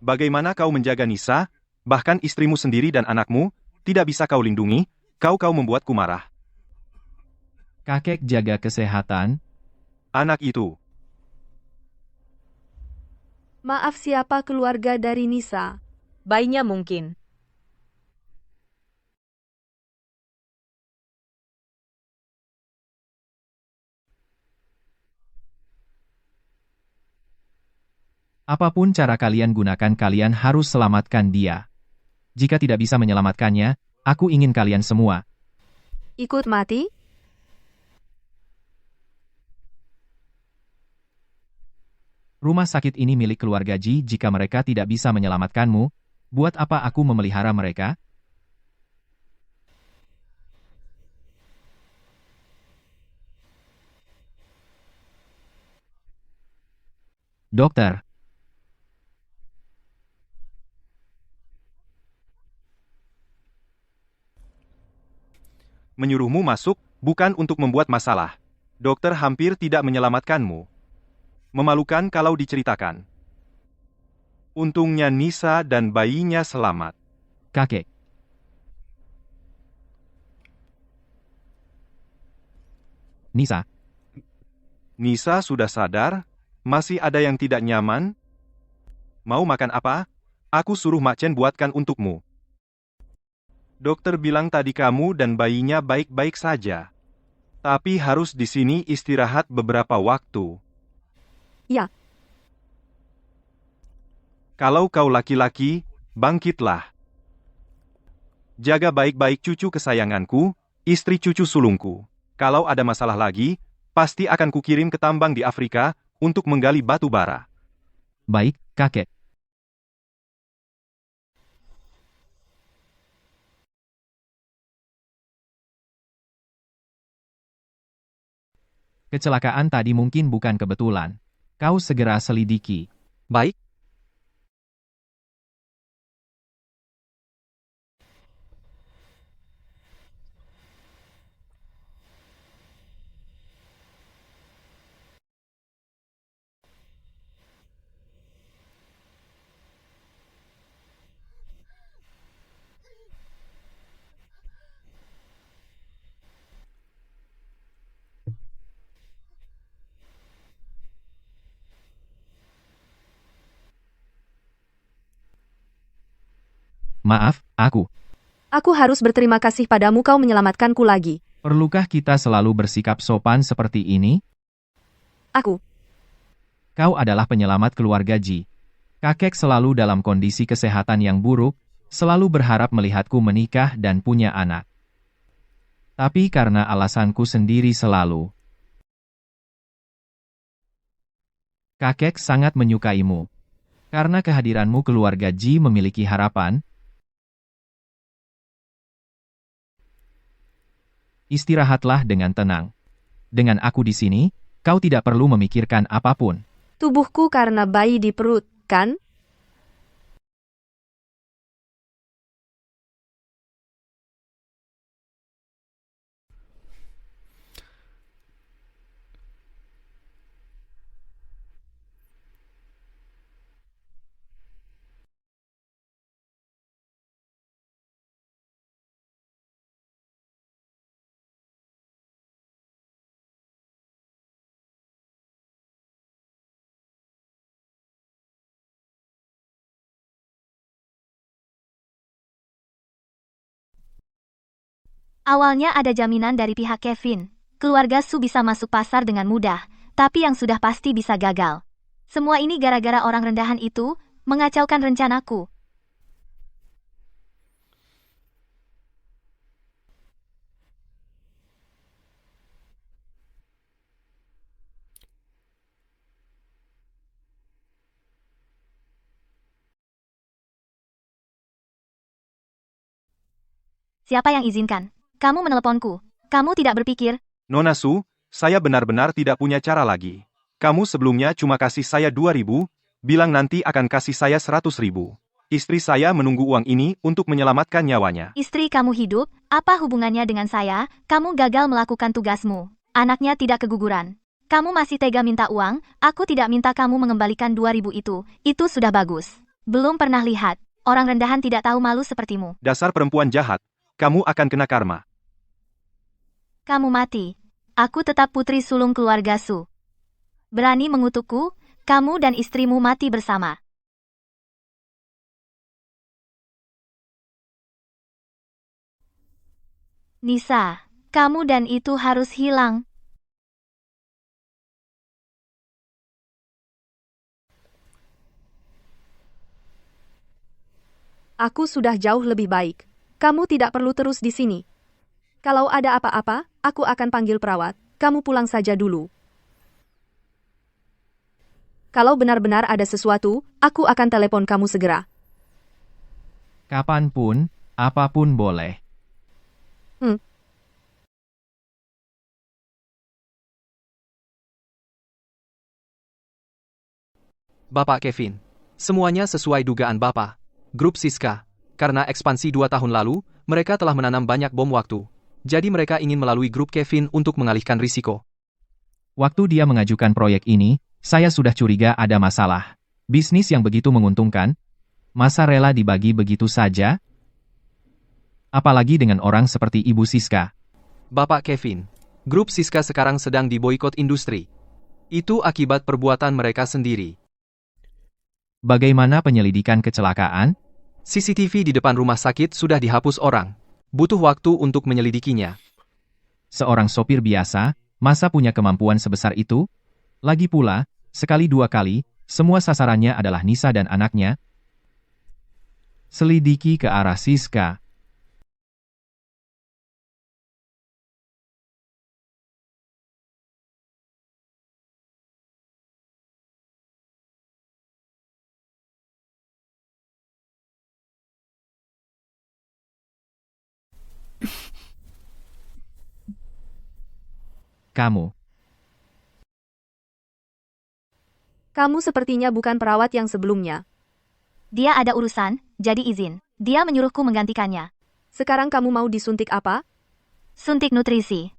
Bagaimana kau menjaga Nisa? Bahkan istrimu sendiri dan anakmu, tidak bisa kau lindungi, kau membuatku marah. Kakek jaga kesehatan. Anak itu, Maaf, siapa keluarga dari Nisa? Bayinya mungkin. Apapun cara kalian gunakan, kalian harus selamatkan dia. Jika tidak bisa menyelamatkannya, aku ingin kalian semua. Ikut mati? Rumah sakit ini milik keluarga Ji. Jika mereka tidak bisa menyelamatkanmu, buat apa aku memelihara mereka? Dokter, menyuruhmu masuk, bukan untuk membuat masalah. Dokter hampir tidak menyelamatkanmu. Memalukan kalau diceritakan. Untungnya Nisa dan bayinya selamat. kakek. Nisa, Nisa sudah sadar? Masih ada yang tidak nyaman? Mau makan apa? Aku suruh Mak Chen buatkan untukmu. Dokter bilang tadi kamu dan bayinya baik-baik saja. Tapi harus di sini istirahat beberapa waktu. Ya. Kalau kau laki-laki, bangkitlah. Jaga baik-baik cucu kesayanganku, istri cucu sulungku. Kalau ada masalah lagi, pasti akan kukirim ke tambang di Afrika untuk menggali batu bara. baik, kakek. Kecelakaan tadi mungkin bukan kebetulan. Kau segera selidiki. Baik, Maaf, aku. Aku harus berterima kasih padamu kau menyelamatkanku lagi. Perlukah kita selalu bersikap sopan seperti ini? Aku. Kau adalah penyelamat keluarga Ji. Kakek selalu dalam kondisi kesehatan yang buruk, selalu berharap melihatku menikah dan punya anak. Tapi karena alasanku sendiri selalu. Kakek sangat menyukaimu. Karena kehadiranmu keluarga Ji memiliki harapan. Istirahatlah dengan tenang. Dengan aku di sini, kau tidak perlu memikirkan apapun. Tubuhku karena bayi di perut, kan? Awalnya ada jaminan dari pihak Kevin. Keluarga Su bisa masuk pasar dengan mudah, tapi yang sudah pasti bisa gagal. Semua ini gara-gara orang rendahan itu mengacaukan rencanaku. Siapa yang izinkan? Kamu meneleponku. Kamu tidak berpikir, Nona Su, saya benar-benar tidak punya cara lagi. Kamu sebelumnya cuma kasih saya 2.000, bilang nanti akan kasih saya 100.000. Istri saya menunggu uang ini untuk menyelamatkan nyawanya. istri kamu hidup, apa hubungannya dengan saya? Kamu gagal melakukan tugasmu. Anaknya tidak keguguran. Kamu masih tega minta uang, aku tidak minta kamu mengembalikan 2.000 itu. Itu sudah bagus. Belum pernah lihat, orang rendahan tidak tahu malu sepertimu. Dasar perempuan jahat. Kamu akan kena karma. Kamu mati. Aku tetap putri sulung keluarga Su. Berani mengutukku, kamu dan istrimu mati bersama. Nisa, kamu dan itu harus hilang. Aku sudah jauh lebih baik. Kamu tidak perlu terus di sini. Kalau ada apa-apa, aku akan panggil perawat. Kamu pulang saja dulu. Kalau benar-benar ada sesuatu, aku akan telepon kamu segera. Kapanpun, apapun boleh. Bapak Kevin. Semuanya sesuai dugaan Bapak. Grup Siska. Karena ekspansi 2 tahun lalu, mereka telah menanam banyak bom waktu. Jadi mereka ingin melalui grup Kevin untuk mengalihkan risiko. Waktu dia mengajukan proyek ini, saya sudah curiga ada masalah. Bisnis yang begitu menguntungkan, masa rela dibagi begitu saja? Apalagi dengan orang seperti Ibu Siska. Bapak Kevin. Grup Siska sekarang sedang diboikot industri. Itu akibat perbuatan mereka sendiri. Bagaimana penyelidikan kecelakaan? CCTV di depan rumah sakit sudah dihapus orang. Butuh waktu untuk menyelidikinya. Seorang sopir biasa, masa punya kemampuan sebesar itu? Lagi pula, sekali dua kali, semua sasarannya adalah Nisa dan anaknya. Selidiki ke arah Siska. Kamu. Kamu sepertinya bukan perawat yang sebelumnya. Dia ada urusan, jadi izin. Dia menyuruhku menggantikannya. Sekarang kamu mau disuntik apa? Suntik nutrisi.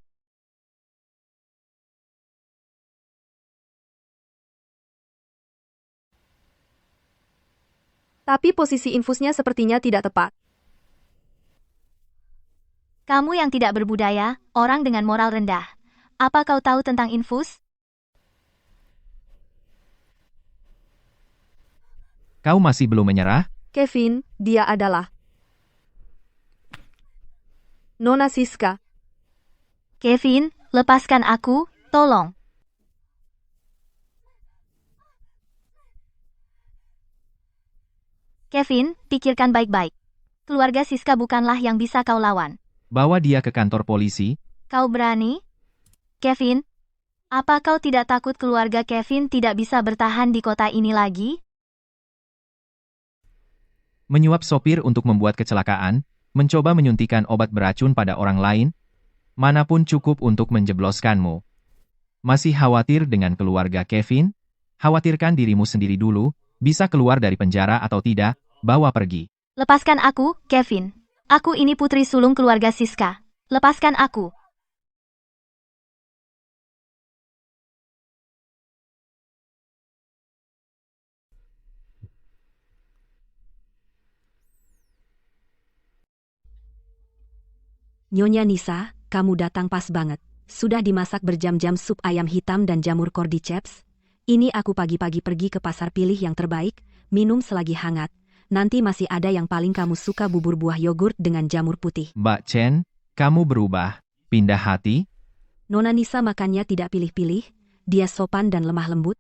Tapi posisi infusnya sepertinya tidak tepat. Kamu yang tidak berbudaya, orang dengan moral rendah. Apa kau tahu tentang infus? Kau masih belum menyerah? Kevin, dia adalah Nona Siska, Kevin, lepaskan aku, tolong. Kevin, pikirkan baik-baik. Keluarga Siska bukanlah yang bisa kau lawan. Bawa dia ke kantor polisi. Kau berani? Kevin, apa kau tidak takut keluarga Kevin tidak bisa bertahan di kota ini lagi? Menyuap sopir untuk membuat kecelakaan, mencoba menyuntikkan obat beracun pada orang lain, manapun cukup untuk menjebloskanmu. Masih khawatir dengan keluarga Kevin? Khawatirkan dirimu sendiri dulu, bisa keluar dari penjara atau tidak, bawa pergi. Lepaskan aku, Kevin. Aku ini putri sulung keluarga Siska. Lepaskan aku. Nyonya Nisa, kamu datang pas banget. Sudah dimasak berjam-jam sup ayam hitam dan jamur cordyceps. Ini aku pagi-pagi pergi ke pasar pilih yang terbaik, minum selagi hangat. Nanti masih ada yang paling kamu suka bubur buah yogurt dengan jamur putih. Mbak Chen, kamu berubah, pindah hati? Nona Nisa makannya tidak pilih-pilih, dia sopan dan lemah lembut.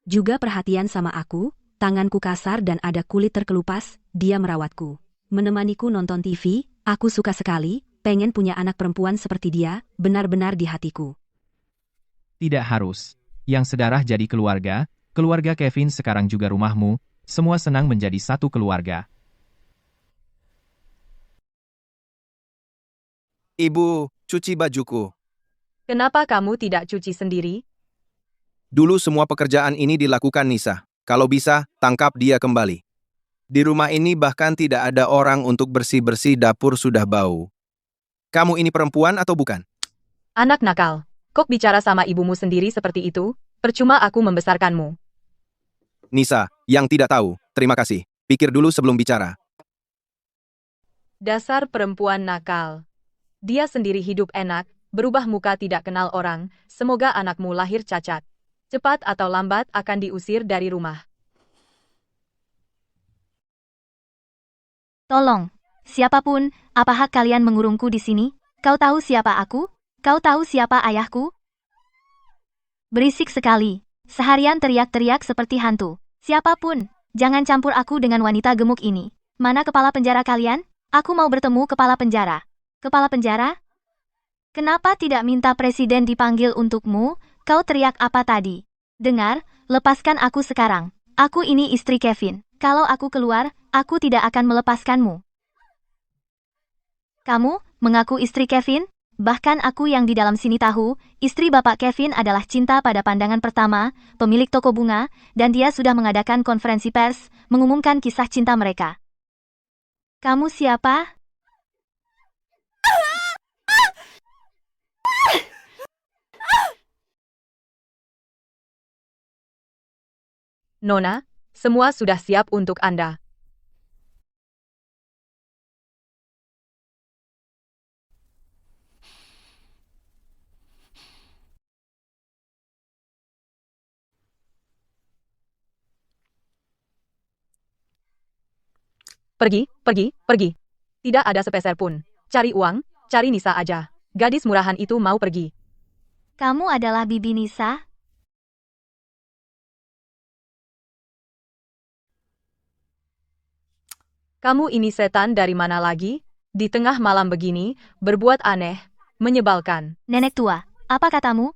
Juga perhatian sama aku, tanganku kasar dan ada kulit terkelupas, dia merawatku. Menemaniku nonton TV, aku suka sekali, pengen punya anak perempuan seperti dia, benar-benar di hatiku. Tidak harus. Yang sedarah jadi keluarga, keluarga Kevin sekarang juga rumahmu, semua senang menjadi satu keluarga. Ibu, cuci bajuku. Kenapa kamu tidak cuci sendiri? Dulu semua pekerjaan ini dilakukan Nisa. Kalau bisa, tangkap dia kembali. Di rumah ini bahkan tidak ada orang untuk bersih-bersih dapur sudah bau. Kamu ini perempuan atau bukan? Anak nakal. Kok bicara sama ibumu sendiri seperti itu? Percuma aku membesarkanmu. Nisa, yang tidak tahu, terima kasih. Pikir dulu sebelum bicara. Dasar perempuan nakal. Dia sendiri hidup enak, berubah muka tidak kenal orang, semoga anakmu lahir cacat. Cepat atau lambat akan diusir dari rumah. Tolong, siapapun, apa hak kalian mengurungku di sini? Kau tahu siapa aku? Kau tahu siapa ayahku? Berisik sekali. Seharian teriak-teriak seperti hantu. Siapapun, jangan campur aku dengan wanita gemuk ini. Mana kepala penjara kalian? Aku mau bertemu kepala penjara. Kepala penjara? Kenapa tidak minta presiden dipanggil untukmu? Kau teriak apa tadi? Dengar, lepaskan aku sekarang. Aku ini istri Kevin. Kalau aku keluar, aku tidak akan melepaskanmu. Kamu, mengaku istri Kevin? Bahkan aku yang di dalam sini tahu, istri Bapak Kevin adalah cinta pada pandangan pertama, pemilik toko bunga, dan dia sudah mengadakan konferensi pers, mengumumkan kisah cinta mereka. Kamu siapa? Nona, semua sudah siap untuk Anda. Pergi, pergi, pergi. Tidak ada sepeser pun. Cari uang, cari Nisa aja. Gadis murahan itu mau pergi. Kamu adalah Bibi Nisa? Kamu ini setan dari mana lagi? Di tengah malam begini, berbuat aneh, menyebalkan. Nenek tua, apa katamu?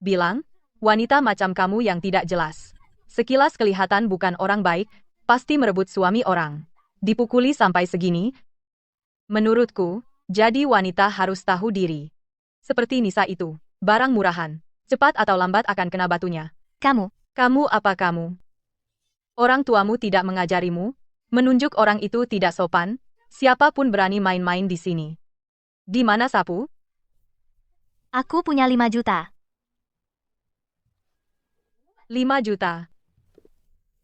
Bilang, wanita macam kamu yang tidak jelas. Sekilas kelihatan bukan orang baik, pasti merebut suami orang. Dipukuli sampai segini. Menurutku, jadi wanita harus tahu diri. Seperti Nisa itu, barang murahan. Cepat atau lambat akan kena batunya. Kamu. Kamu apa kamu? Orang tuamu tidak mengajarimu? Menunjuk orang itu tidak sopan? Siapapun berani main-main di sini. Di mana sapu? Aku punya 5 juta. 5 juta.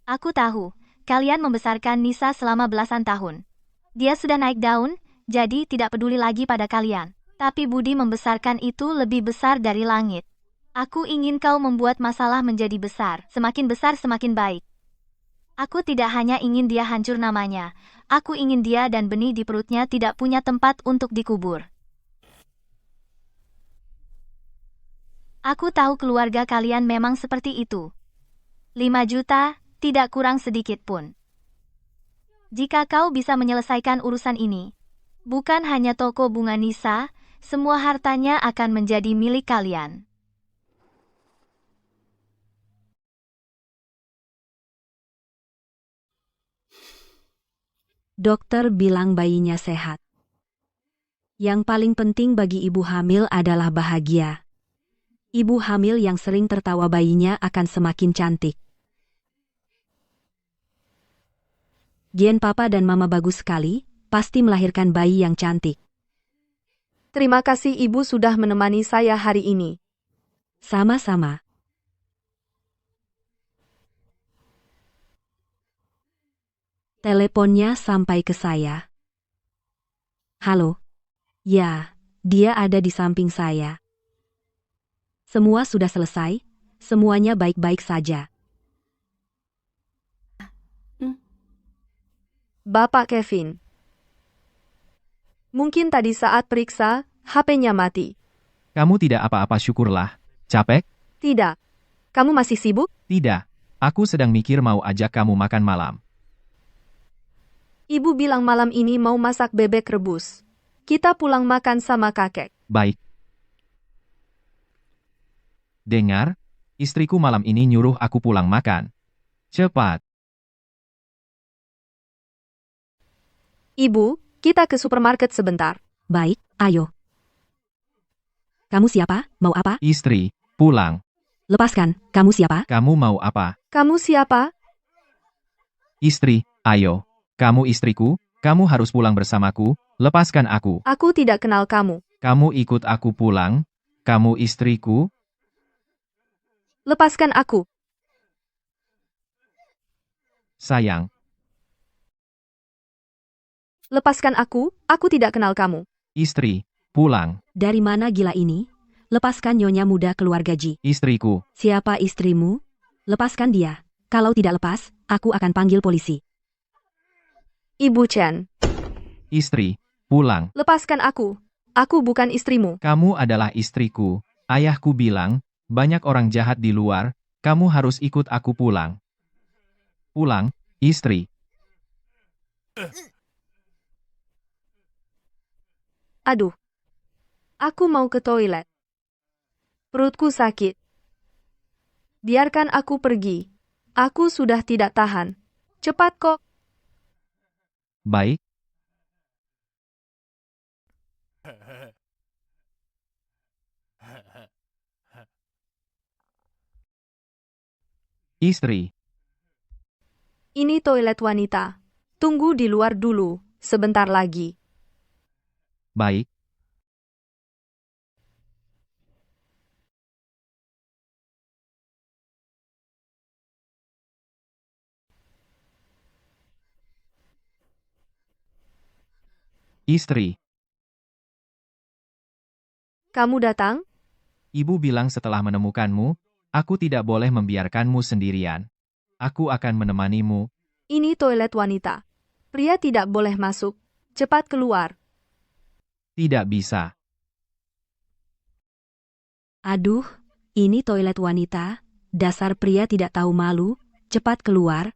Aku tahu, kalian membesarkan Nisa selama belasan tahun. Dia sudah naik daun, jadi tidak peduli lagi pada kalian. Tapi budi membesarkan itu lebih besar dari langit. Aku ingin kau membuat masalah menjadi besar. Semakin besar semakin baik. Aku tidak hanya ingin dia hancur namanya. Aku ingin dia dan benih di perutnya tidak punya tempat untuk dikubur. Aku tahu keluarga kalian memang seperti itu. 5 juta, tidak kurang sedikit pun. Jika kau bisa menyelesaikan urusan ini, bukan hanya toko bunga Nisa, semua hartanya akan menjadi milik kalian. Dokter bilang bayinya sehat. Yang paling penting bagi ibu hamil adalah bahagia. Ibu hamil yang sering tertawa bayinya akan semakin cantik. Gen papa dan mama bagus sekali, pasti melahirkan bayi yang cantik. Terima kasih ibu sudah menemani saya hari ini. Sama-sama. Teleponnya sampai ke saya. Halo. Ya, dia ada di samping saya. Semua sudah selesai, semuanya baik-baik saja. Bapak Kevin. Mungkin tadi saat periksa, HP-nya mati. Kamu tidak apa-apa syukurlah. Capek? Tidak. Kamu masih sibuk? Tidak. Aku sedang mikir mau ajak kamu makan malam. Ibu bilang malam ini mau masak bebek rebus. Kita pulang makan sama kakek. Baik. Dengar, istriku malam ini nyuruh aku pulang makan. Cepat. Ibu, kita ke supermarket sebentar. Baik, ayo. Kamu siapa? Mau apa? Istri, pulang. Lepaskan, kamu siapa? Kamu mau apa? Kamu siapa? Istri, ayo. Kamu istriku, kamu harus pulang bersamaku, lepaskan aku. Aku tidak kenal kamu. Kamu ikut aku pulang, kamu istriku. Lepaskan aku. Sayang, Lepaskan aku tidak kenal kamu. istri, pulang. Dari mana gila ini? Lepaskan nyonya muda keluarga Ji. Istriku, Siapa istrimu? Lepaskan dia. Kalau tidak lepas, aku akan panggil polisi. Ibu Chen, istri, pulang. lepaskan aku. Aku bukan istrimu. Kamu adalah istriku. Ayahku bilang, banyak orang jahat di luar, kamu harus ikut aku pulang. Pulang, istri. Aduh. Aku mau ke toilet. Perutku sakit. Biarkan aku pergi. Aku sudah tidak tahan. Cepat kok. Baik. Istri, Ini toilet wanita. Tunggu di luar dulu, sebentar lagi. baik. Istri, Kamu datang? ibu bilang setelah menemukanmu, aku tidak boleh membiarkanmu sendirian. Aku akan menemanimu. Ini toilet wanita. Pria tidak boleh masuk. Cepat keluar. Tidak bisa. Aduh, ini toilet wanita. Dasar pria tidak tahu malu. Cepat keluar.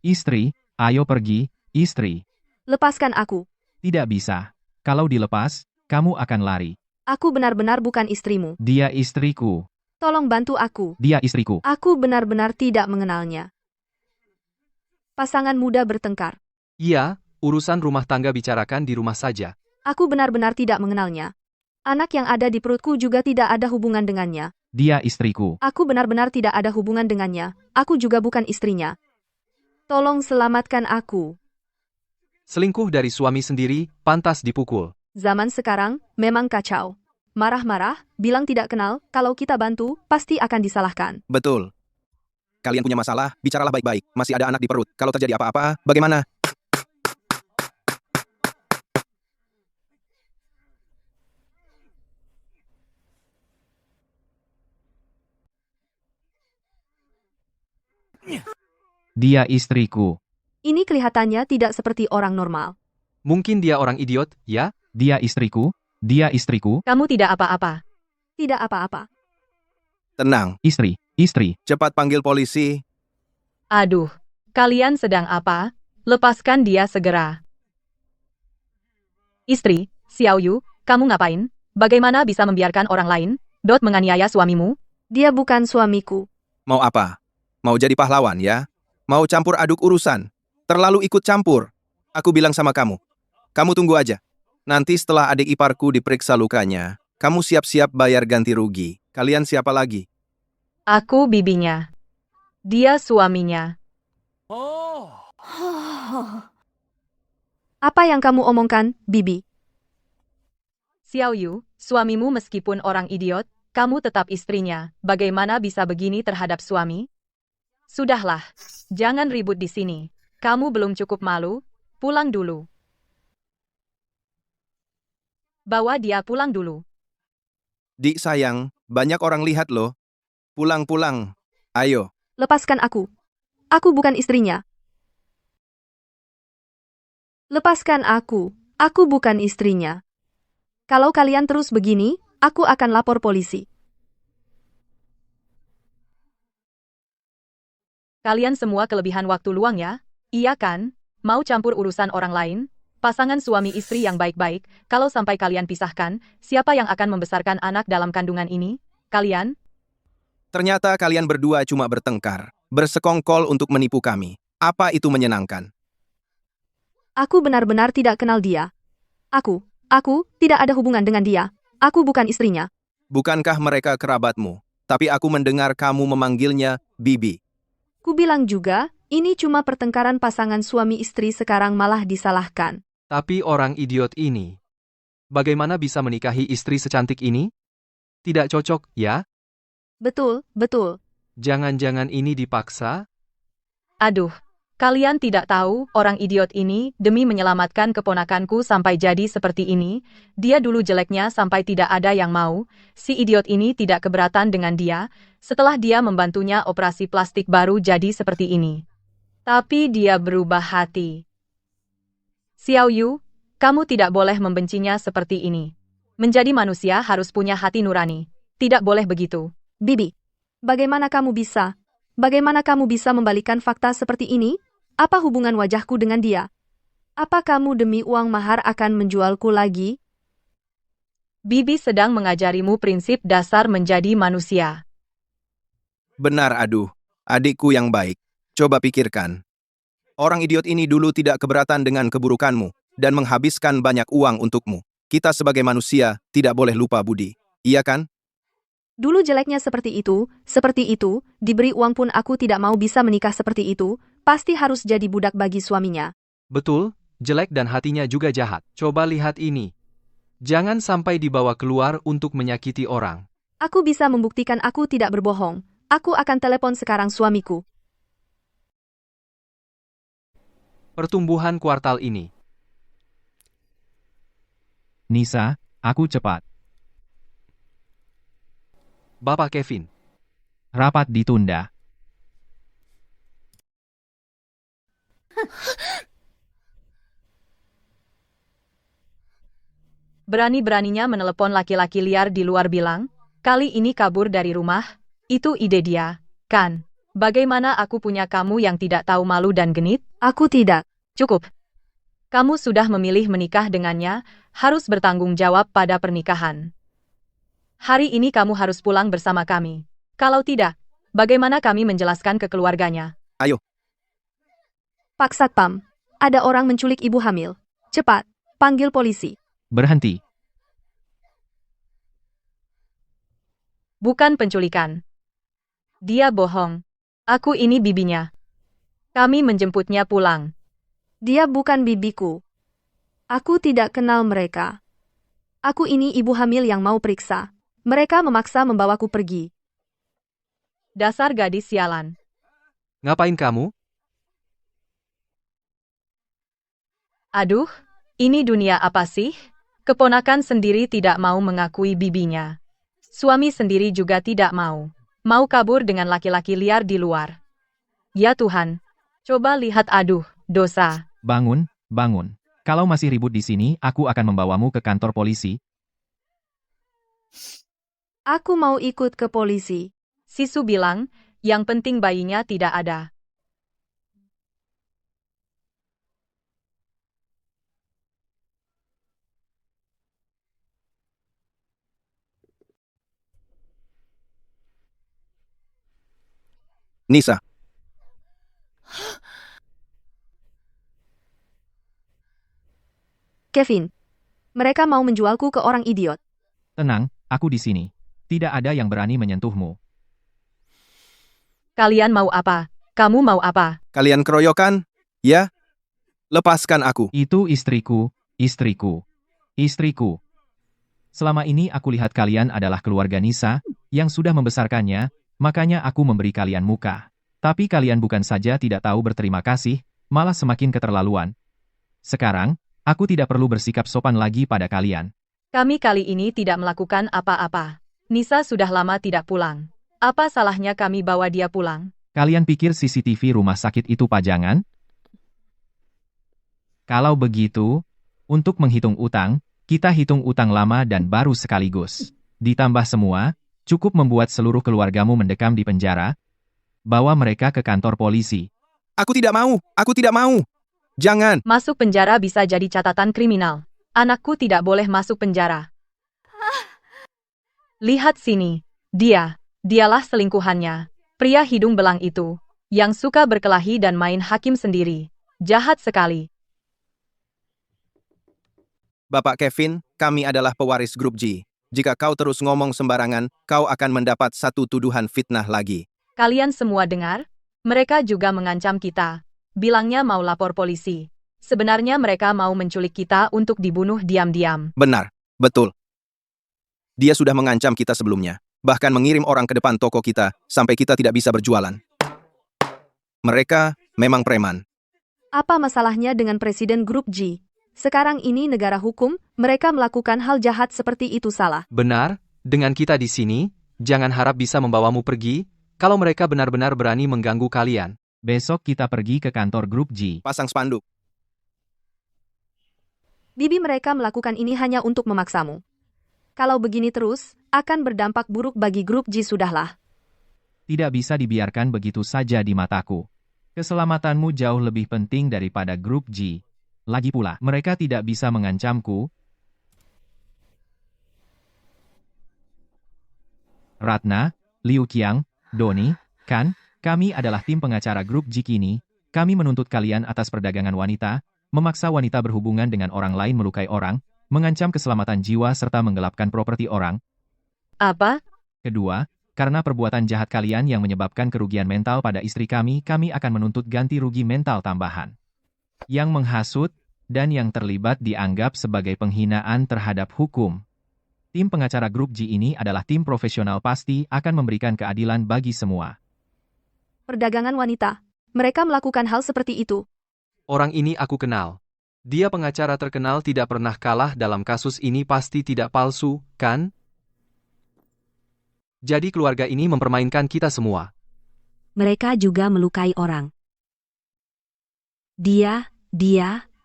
Istri, ayo pergi, istri. Lepaskan aku. Tidak bisa. Kalau dilepas, kamu akan lari. Aku benar-benar bukan istrimu. Dia istriku. Tolong bantu aku. Dia istriku. Aku benar-benar tidak mengenalnya. Pasangan muda bertengkar. Iya, urusan rumah tangga bicarakan di rumah saja. Aku benar-benar tidak mengenalnya. Anak yang ada di perutku juga tidak ada hubungan dengannya. Dia istriku. Aku benar-benar tidak ada hubungan dengannya. Aku juga bukan istrinya. Tolong selamatkan aku. Selingkuh dari suami sendiri, pantas dipukul. Zaman sekarang memang kacau. Marah-marah, bilang tidak kenal, kalau kita bantu, pasti akan disalahkan. Betul. Kalian punya masalah, bicaralah baik-baik. Masih ada anak di perut. Kalau terjadi apa-apa, bagaimana? Dia istriku. Ini kelihatannya tidak seperti orang normal. Mungkin dia orang idiot, ya? Dia istriku, dia istriku, Kamu tidak apa-apa. Tidak apa-apa. Tenang, istri, cepat panggil polisi. Aduh, kalian sedang apa? Lepaskan dia segera. Istri, Xiao Yu, kamu ngapain? Bagaimana bisa membiarkan orang lain, menganiaya suamimu? Dia bukan suamiku. Mau apa? Mau jadi pahlawan, ya? Mau campur aduk urusan? Terlalu ikut campur. Aku bilang sama kamu. Kamu tunggu aja. Nanti setelah adik iparku diperiksa lukanya, kamu siap-siap bayar ganti rugi. Kalian siapa lagi? Aku bibinya. Dia suaminya. Apa yang kamu omongkan, Bibi? Xiao Yu, suamimu meskipun orang idiot, kamu tetap istrinya. Bagaimana bisa begini terhadap suami? Sudahlah, jangan ribut di sini. Kamu belum cukup malu, pulang dulu. Bawa dia pulang dulu. Dik sayang, banyak orang lihat loh. Pulang-pulang. Ayo. Lepaskan aku. Aku bukan istrinya. Lepaskan aku. Aku bukan istrinya. Kalau kalian terus begini, aku akan lapor polisi. Kalian semua kelebihan waktu luang ya? Iya kan? Mau campur urusan orang lain? Pasangan suami istri yang baik-baik, kalau sampai kalian pisahkan, siapa yang akan membesarkan anak dalam kandungan ini? Kalian? Ternyata kalian berdua cuma bertengkar, bersekongkol untuk menipu kami. Apa itu menyenangkan? Aku benar-benar tidak kenal dia. Aku tidak ada hubungan dengan dia. Aku bukan istrinya. Bukankah mereka kerabatmu? Tapi aku mendengar kamu memanggilnya Bibi. Ku bilang juga, ini cuma pertengkaran pasangan suami istri sekarang malah disalahkan. Tapi orang idiot ini, bagaimana bisa menikahi istri secantik ini? Tidak cocok, ya? Betul. Jangan-jangan ini dipaksa? Aduh, kalian tidak tahu, orang idiot ini, demi menyelamatkan keponakanku sampai jadi seperti ini, dia dulu jeleknya sampai tidak ada yang mau, si idiot ini tidak keberatan dengan dia, setelah dia membantunya operasi plastik baru jadi seperti ini. Tapi dia berubah hati. Xiao Yu, kamu tidak boleh membencinya seperti ini. Menjadi manusia harus punya hati nurani. Tidak boleh begitu. Bibi, bagaimana kamu bisa membalikkan fakta seperti ini? Apa hubungan wajahku dengan dia? Apa kamu demi uang mahar akan menjualku lagi? Bibi sedang mengajarimu prinsip dasar menjadi manusia. Benar, aduh. Adikku yang baik. Coba pikirkan. Orang idiot ini dulu tidak keberatan dengan keburukanmu dan menghabiskan banyak uang untukmu. Kita sebagai manusia tidak boleh lupa budi. Iya kan? Dulu jeleknya seperti itu, diberi uang pun aku tidak mau bisa menikah seperti itu, pasti harus jadi budak bagi suaminya. Betul, jelek dan hatinya juga jahat. Coba lihat ini. Jangan sampai dibawa keluar untuk menyakiti orang. Aku bisa membuktikan aku tidak berbohong. Aku akan telepon sekarang suamiku. Pertumbuhan kuartal ini. Nisa, aku cepat. Bapak Kevin. Rapat ditunda. Berani-beraninya menelepon laki-laki liar di luar bilang, kali ini kabur dari rumah, itu ide dia, kan? Bagaimana aku punya kamu yang tidak tahu malu dan genit? Aku tidak. Cukup. Kamu sudah memilih menikah dengannya, harus bertanggung jawab pada pernikahan. Hari ini kamu harus pulang bersama kami. Kalau tidak, bagaimana kami menjelaskan ke keluarganya? Ayo. Pak Satpam, ada orang menculik ibu hamil. Cepat, panggil polisi. Berhenti. Bukan penculikan. Dia bohong. Aku ini bibinya. Kami menjemputnya pulang. Dia bukan bibiku. Aku tidak kenal mereka. Aku ini ibu hamil yang mau periksa. Mereka memaksa membawaku pergi. Dasar gadis sialan. Ngapain kamu? Aduh, ini dunia apa sih? Keponakan sendiri tidak mau mengakui bibinya. Suami sendiri juga tidak mau. Mau kabur dengan laki-laki liar di luar. Ya Tuhan, coba lihat, aduh, dosa. Bangun, bangun. Kalau masih ribut di sini, aku akan membawamu ke kantor polisi. Aku mau ikut ke polisi. Sisu bilang, yang penting bayinya tidak ada. Nisa, Kevin, mereka mau menjualku ke orang idiot. Tenang, aku di sini. Tidak ada yang berani menyentuhmu. Kalian mau apa? Kamu mau apa? kalian keroyokan? Ya? Lepaskan aku. Itu istriku, istriku, istriku. Selama ini aku lihat kalian adalah keluarga Nisa, yang sudah membesarkannya, makanya aku memberi kalian muka. Tapi kalian bukan saja tidak tahu berterima kasih, malah semakin keterlaluan. Sekarang, aku tidak perlu bersikap sopan lagi pada kalian. Kami kali ini tidak melakukan apa-apa. Nisa sudah lama tidak pulang. Apa salahnya kami bawa dia pulang? Kalian pikir CCTV rumah sakit itu pajangan? Kalau begitu, untuk menghitung utang, kita hitung utang lama dan baru sekaligus. Ditambah semua, cukup membuat seluruh keluargamu mendekam di penjara. Bawa mereka ke kantor polisi. Aku tidak mau. Aku tidak mau. Jangan. Masuk penjara bisa jadi catatan kriminal. Anakku tidak boleh masuk penjara. Lihat sini. Dialah selingkuhannya. Pria hidung belang itu. Yang suka berkelahi dan main hakim sendiri. Jahat sekali. Bapak Kevin, kami adalah pewaris grup G. Jika kau terus ngomong sembarangan, kau akan mendapat satu tuduhan fitnah lagi. Kalian semua dengar? Mereka juga mengancam kita. Bilangnya mau lapor polisi. Sebenarnya mereka mau menculik kita untuk dibunuh diam-diam. Benar, betul. Dia sudah mengancam kita sebelumnya. Bahkan mengirim orang ke depan toko kita, sampai kita tidak bisa berjualan. Mereka memang preman. Apa masalahnya dengan presiden grup G? Sekarang ini negara hukum, mereka melakukan hal jahat seperti itu salah. Benar, dengan kita di sini, jangan harap bisa membawamu pergi, kalau mereka benar-benar berani mengganggu kalian. Besok kita pergi ke kantor grup G. Pasang spanduk. Bibi mereka melakukan ini hanya untuk memaksamu. Kalau begini terus, akan berdampak buruk bagi grup G sudahlah. Tidak bisa dibiarkan begitu saja di mataku. Keselamatanmu jauh lebih penting daripada grup G. Lagi pula, mereka tidak bisa mengancamku. Ratna, Liu Qiang, Doni, kan, kami adalah tim pengacara grup G kini. Kami menuntut kalian atas perdagangan wanita, memaksa wanita berhubungan dengan orang lain melukai orang, mengancam keselamatan jiwa serta menggelapkan properti orang. Apa? Kedua, karena perbuatan jahat kalian yang menyebabkan kerugian mental pada istri kami akan menuntut ganti rugi mental tambahan. Yang menghasut, dan yang terlibat dianggap sebagai penghinaan terhadap hukum. Tim pengacara grup G ini adalah tim profesional pasti akan memberikan keadilan bagi semua. Perdagangan wanita. Mereka melakukan hal seperti itu. Orang ini aku kenal. Dia pengacara terkenal tidak pernah kalah dalam kasus ini pasti tidak palsu, kan? Jadi keluarga ini mempermainkan kita semua. Mereka juga melukai orang. Dia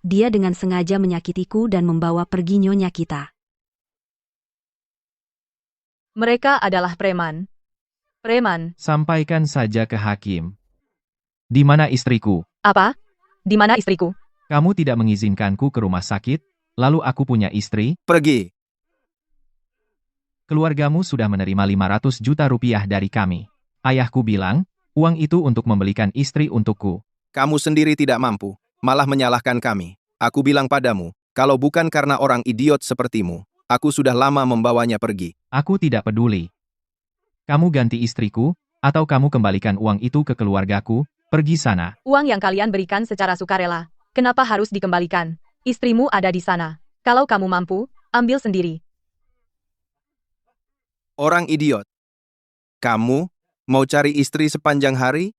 dengan sengaja menyakitiku dan membawa pergi nyonya kita. Mereka adalah preman. Preman. Sampaikan saja ke hakim. Di mana istriku? Apa? Di mana istriku? Kamu tidak mengizinkanku ke rumah sakit, lalu aku punya istri? Pergi. Keluargamu sudah menerima 500 juta rupiah dari kami. Ayahku bilang, uang itu untuk membelikan istri untukku. Kamu sendiri tidak mampu, malah menyalahkan kami. Aku bilang padamu, kalau bukan karena orang idiot sepertimu, aku sudah lama membawanya pergi. Aku tidak peduli. Kamu ganti istriku, atau kamu kembalikan uang itu ke keluargaku, pergi sana. Uang yang kalian berikan secara sukarela. Kenapa harus dikembalikan? Istrimu ada di sana. Kalau kamu mampu, ambil sendiri. Orang idiot. Kamu mau cari istri sepanjang hari?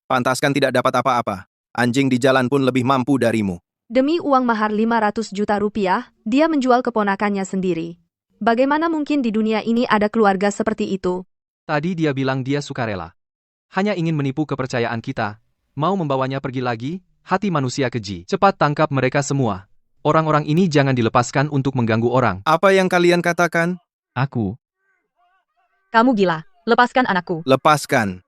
Pantaskan tidak dapat apa-apa. Anjing di jalan pun lebih mampu darimu. Demi uang mahar 500 juta rupiah, dia menjual keponakannya sendiri. Bagaimana mungkin di dunia ini ada keluarga seperti itu? Tadi dia bilang dia sukarela. Hanya ingin menipu kepercayaan kita. Mau membawanya pergi lagi, hati manusia keji. Cepat tangkap mereka semua. Orang-orang ini jangan dilepaskan untuk mengganggu orang. Apa yang kalian katakan? Aku, Kamu gila. Lepaskan anakku. Lepaskan.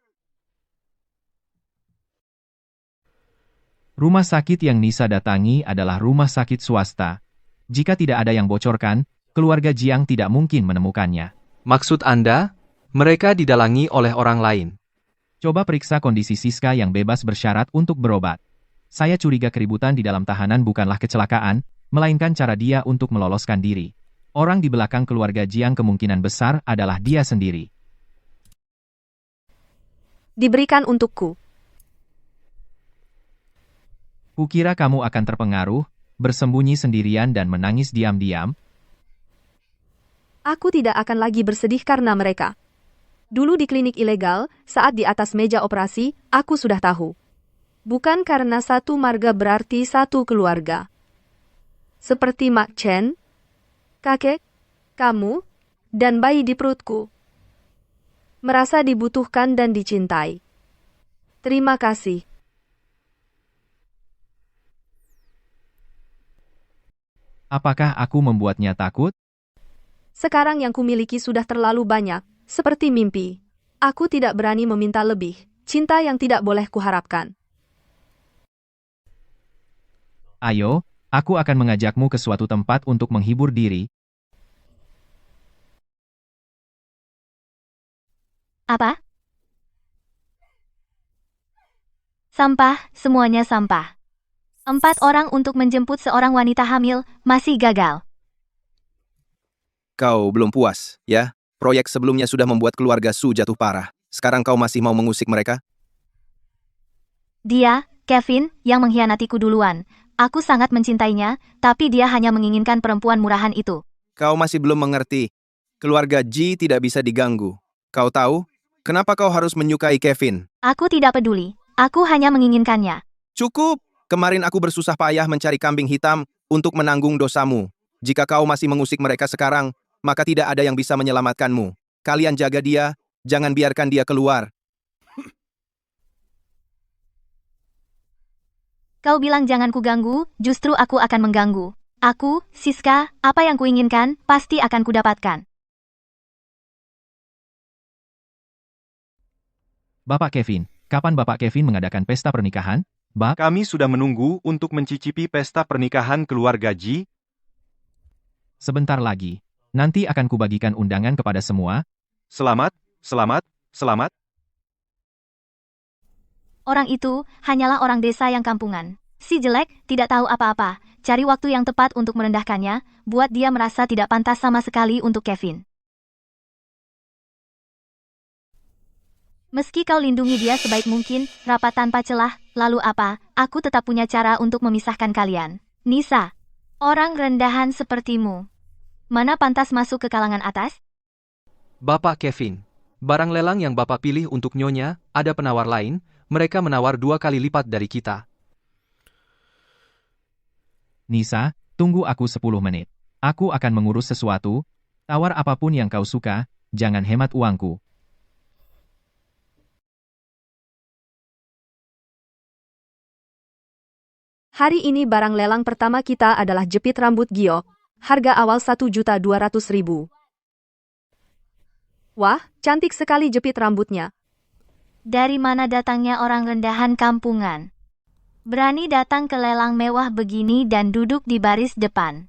rumah sakit yang Nisa datangi adalah rumah sakit swasta. Jika tidak ada yang bocorkan, keluarga Jiang tidak mungkin menemukannya. Maksud Anda, mereka didalangi oleh orang lain. Coba periksa kondisi Siska yang bebas bersyarat untuk berobat. Saya curiga keributan di dalam tahanan bukanlah kecelakaan, melainkan cara dia untuk meloloskan diri. Orang di belakang keluarga Jiang kemungkinan besar adalah dia sendiri. Diberikan untukku. Kukira kamu akan terpengaruh, bersembunyi sendirian dan menangis diam-diam. Aku tidak akan lagi bersedih karena mereka. Dulu di klinik ilegal, saat di atas meja operasi, aku sudah tahu. Bukan karena satu marga berarti satu keluarga. Seperti Mak Chen, kakek, kamu, dan bayi di perutku. Merasa dibutuhkan dan dicintai. Terima kasih. Apakah aku membuatnya takut? Sekarang yang kumiliki sudah terlalu banyak, seperti mimpi. Aku tidak berani meminta lebih, cinta yang tidak boleh kuharapkan. Ayo, aku akan mengajakmu ke suatu tempat untuk menghibur diri. Apa? Sampah, semuanya sampah. 4 orang untuk menjemput seorang wanita hamil, masih gagal. Kau belum puas, ya? Proyek sebelumnya sudah membuat keluarga Su jatuh parah. Sekarang kau masih mau mengusik mereka? Dia, Kevin, yang mengkhianatiku duluan. Aku sangat mencintainya, tapi dia hanya menginginkan perempuan murahan itu. Kau masih belum mengerti. Keluarga Ji tidak bisa diganggu. Kau tahu, kenapa kau harus menyukai Kevin? Aku tidak peduli. Aku hanya menginginkannya. Cukup! Kemarin aku bersusah payah mencari kambing hitam untuk menanggung dosamu. Jika kau masih mengusik mereka sekarang, maka tidak ada yang bisa menyelamatkanmu. Kalian jaga dia, jangan biarkan dia keluar. Kau bilang jangan kuganggu, justru aku akan mengganggu. Aku, Siska, apa yang kuinginkan, pasti akan kudapatkan. Bapak Kevin, kapan Bapak Kevin mengadakan pesta pernikahan? Kami sudah menunggu untuk mencicipi pesta pernikahan keluarga Ji. Sebentar lagi. Nanti akan kubagikan undangan kepada semua. Selamat, selamat, selamat. Orang itu hanyalah orang desa yang kampungan. Si jelek, tidak tahu apa-apa. Cari waktu yang tepat untuk merendahkannya, buat dia merasa tidak pantas sama sekali untuk Kevin. Meski kau lindungi dia sebaik mungkin, rapat tanpa celah, lalu apa, aku tetap punya cara untuk memisahkan kalian. Nisa, orang rendahan sepertimu. Mana pantas masuk ke kalangan atas? Bapak Kevin, barang lelang yang Bapak pilih untuk Nyonya, ada penawar lain, mereka menawar 2 kali lipat dari kita. Nisa, tunggu aku 10 menit. Aku akan mengurus sesuatu. Tawar apapun yang kau suka, jangan hemat uangku. Hari ini barang lelang pertama kita adalah jepit rambut giok. Harga awal 1.200.000. Wah, cantik sekali jepit rambutnya. Dari mana datangnya orang rendahan kampungan? Berani datang ke lelang mewah begini dan duduk di baris depan.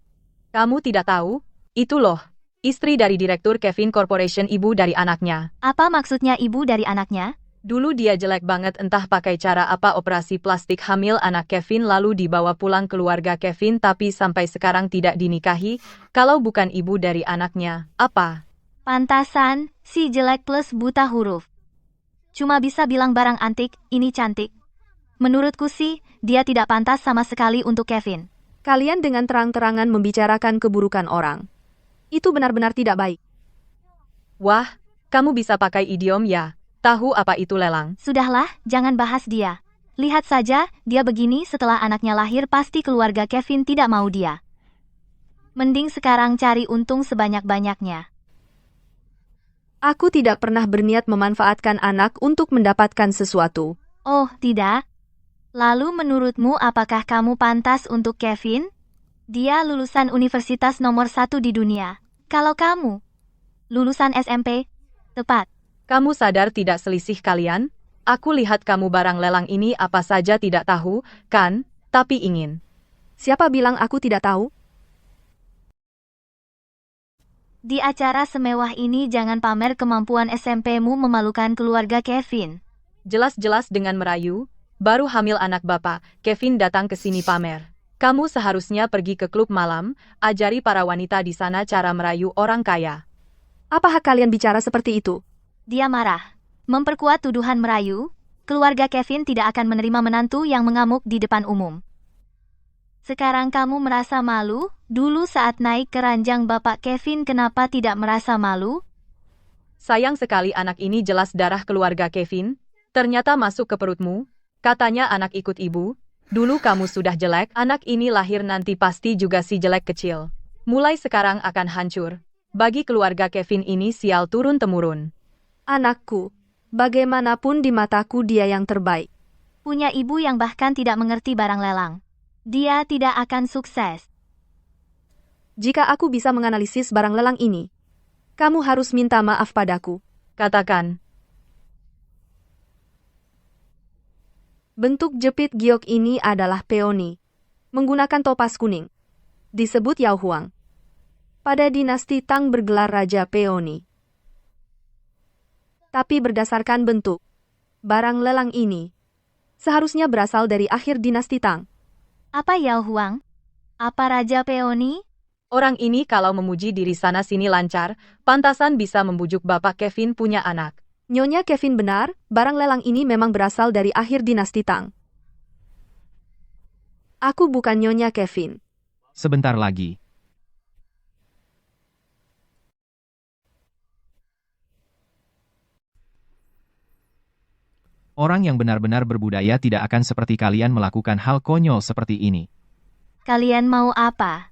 Kamu tidak tahu? Itu loh, istri dari Direktur Kevin Corporation, ibu dari anaknya. Apa maksudnya ibu dari anaknya? Dulu dia jelek banget, entah pakai cara apa operasi plastik hamil anak Kevin lalu dibawa pulang keluarga Kevin tapi sampai sekarang tidak dinikahi. Kalau bukan ibu dari anaknya, apa? Pantasan, si jelek plus buta huruf. Cuma bisa bilang barang antik, ini cantik. Menurutku sih, dia tidak pantas sama sekali untuk Kevin. Kalian dengan terang-terangan membicarakan keburukan orang. Itu benar-benar tidak baik. Wah, kamu bisa pakai idiom ya. Tahu apa itu lelang? Sudahlah, jangan bahas dia. Lihat saja, dia begini setelah anaknya lahir pasti keluarga Kevin tidak mau dia. Mending sekarang cari untung sebanyak-banyaknya. Aku tidak pernah berniat memanfaatkan anak untuk mendapatkan sesuatu. Oh, tidak? Lalu menurutmu apakah kamu pantas untuk Kevin? Dia lulusan universitas nomor 1 di dunia. Kalau kamu lulusan SMP, tepat. Kamu sadar tidak selisih kalian? Aku lihat kamu barang lelang ini apa saja tidak tahu, kan? Tapi ingin. Siapa bilang aku tidak tahu? Di acara semewah ini jangan pamer kemampuan SMP-mu memalukan keluarga Kevin. Jelas-jelas dengan merayu, baru hamil anak bapak, Kevin datang ke sini pamer. Kamu seharusnya pergi ke klub malam, ajari para wanita di sana cara merayu orang kaya. Apa hak kalian bicara seperti itu? Dia marah. Memperkuat tuduhan merayu, keluarga Kevin tidak akan menerima menantu yang mengamuk di depan umum. Sekarang kamu merasa malu? Dulu saat naik ke ranjang bapak Kevin kenapa tidak merasa malu? Sayang sekali anak ini jelas darah keluarga Kevin. Ternyata masuk ke perutmu. Katanya anak ikut ibu. Dulu kamu sudah jelek, anak ini lahir nanti pasti juga si jelek kecil. Mulai sekarang akan hancur. Bagi keluarga Kevin ini sial turun-temurun. Anakku, bagaimanapun di mataku dia yang terbaik. Punya ibu yang bahkan tidak mengerti barang lelang. Dia tidak akan sukses. Jika aku bisa menganalisis barang lelang ini, kamu harus minta maaf padaku. Katakan. Bentuk jepit giok ini adalah peoni. Menggunakan topas kuning. Disebut Yao Huang. Pada dinasti Tang bergelar Raja Peoni. Tapi berdasarkan bentuk, barang lelang ini seharusnya berasal dari akhir dinasti Tang. Apa Yao Huang? Apa Raja Peoni? Orang ini kalau memuji diri sana-sini lancar, pantasan bisa membujuk bapak Kevin punya anak. Nyonya Kevin benar, barang lelang ini memang berasal dari akhir dinasti Tang. Aku bukan Nyonya Kevin. Sebentar lagi. Orang yang benar-benar berbudaya tidak akan seperti kalian melakukan hal konyol seperti ini. Kalian mau apa?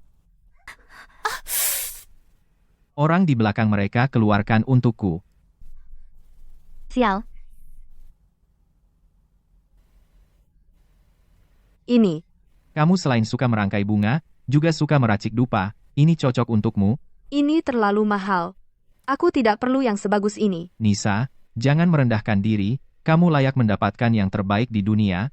Orang di belakang mereka keluarkan untukku. Sial. Ini. Kamu selain suka merangkai bunga, juga suka meracik dupa. Ini cocok untukmu. Ini terlalu mahal. Aku tidak perlu yang sebagus ini. Nisa, jangan merendahkan diri. Kamu layak mendapatkan yang terbaik di dunia.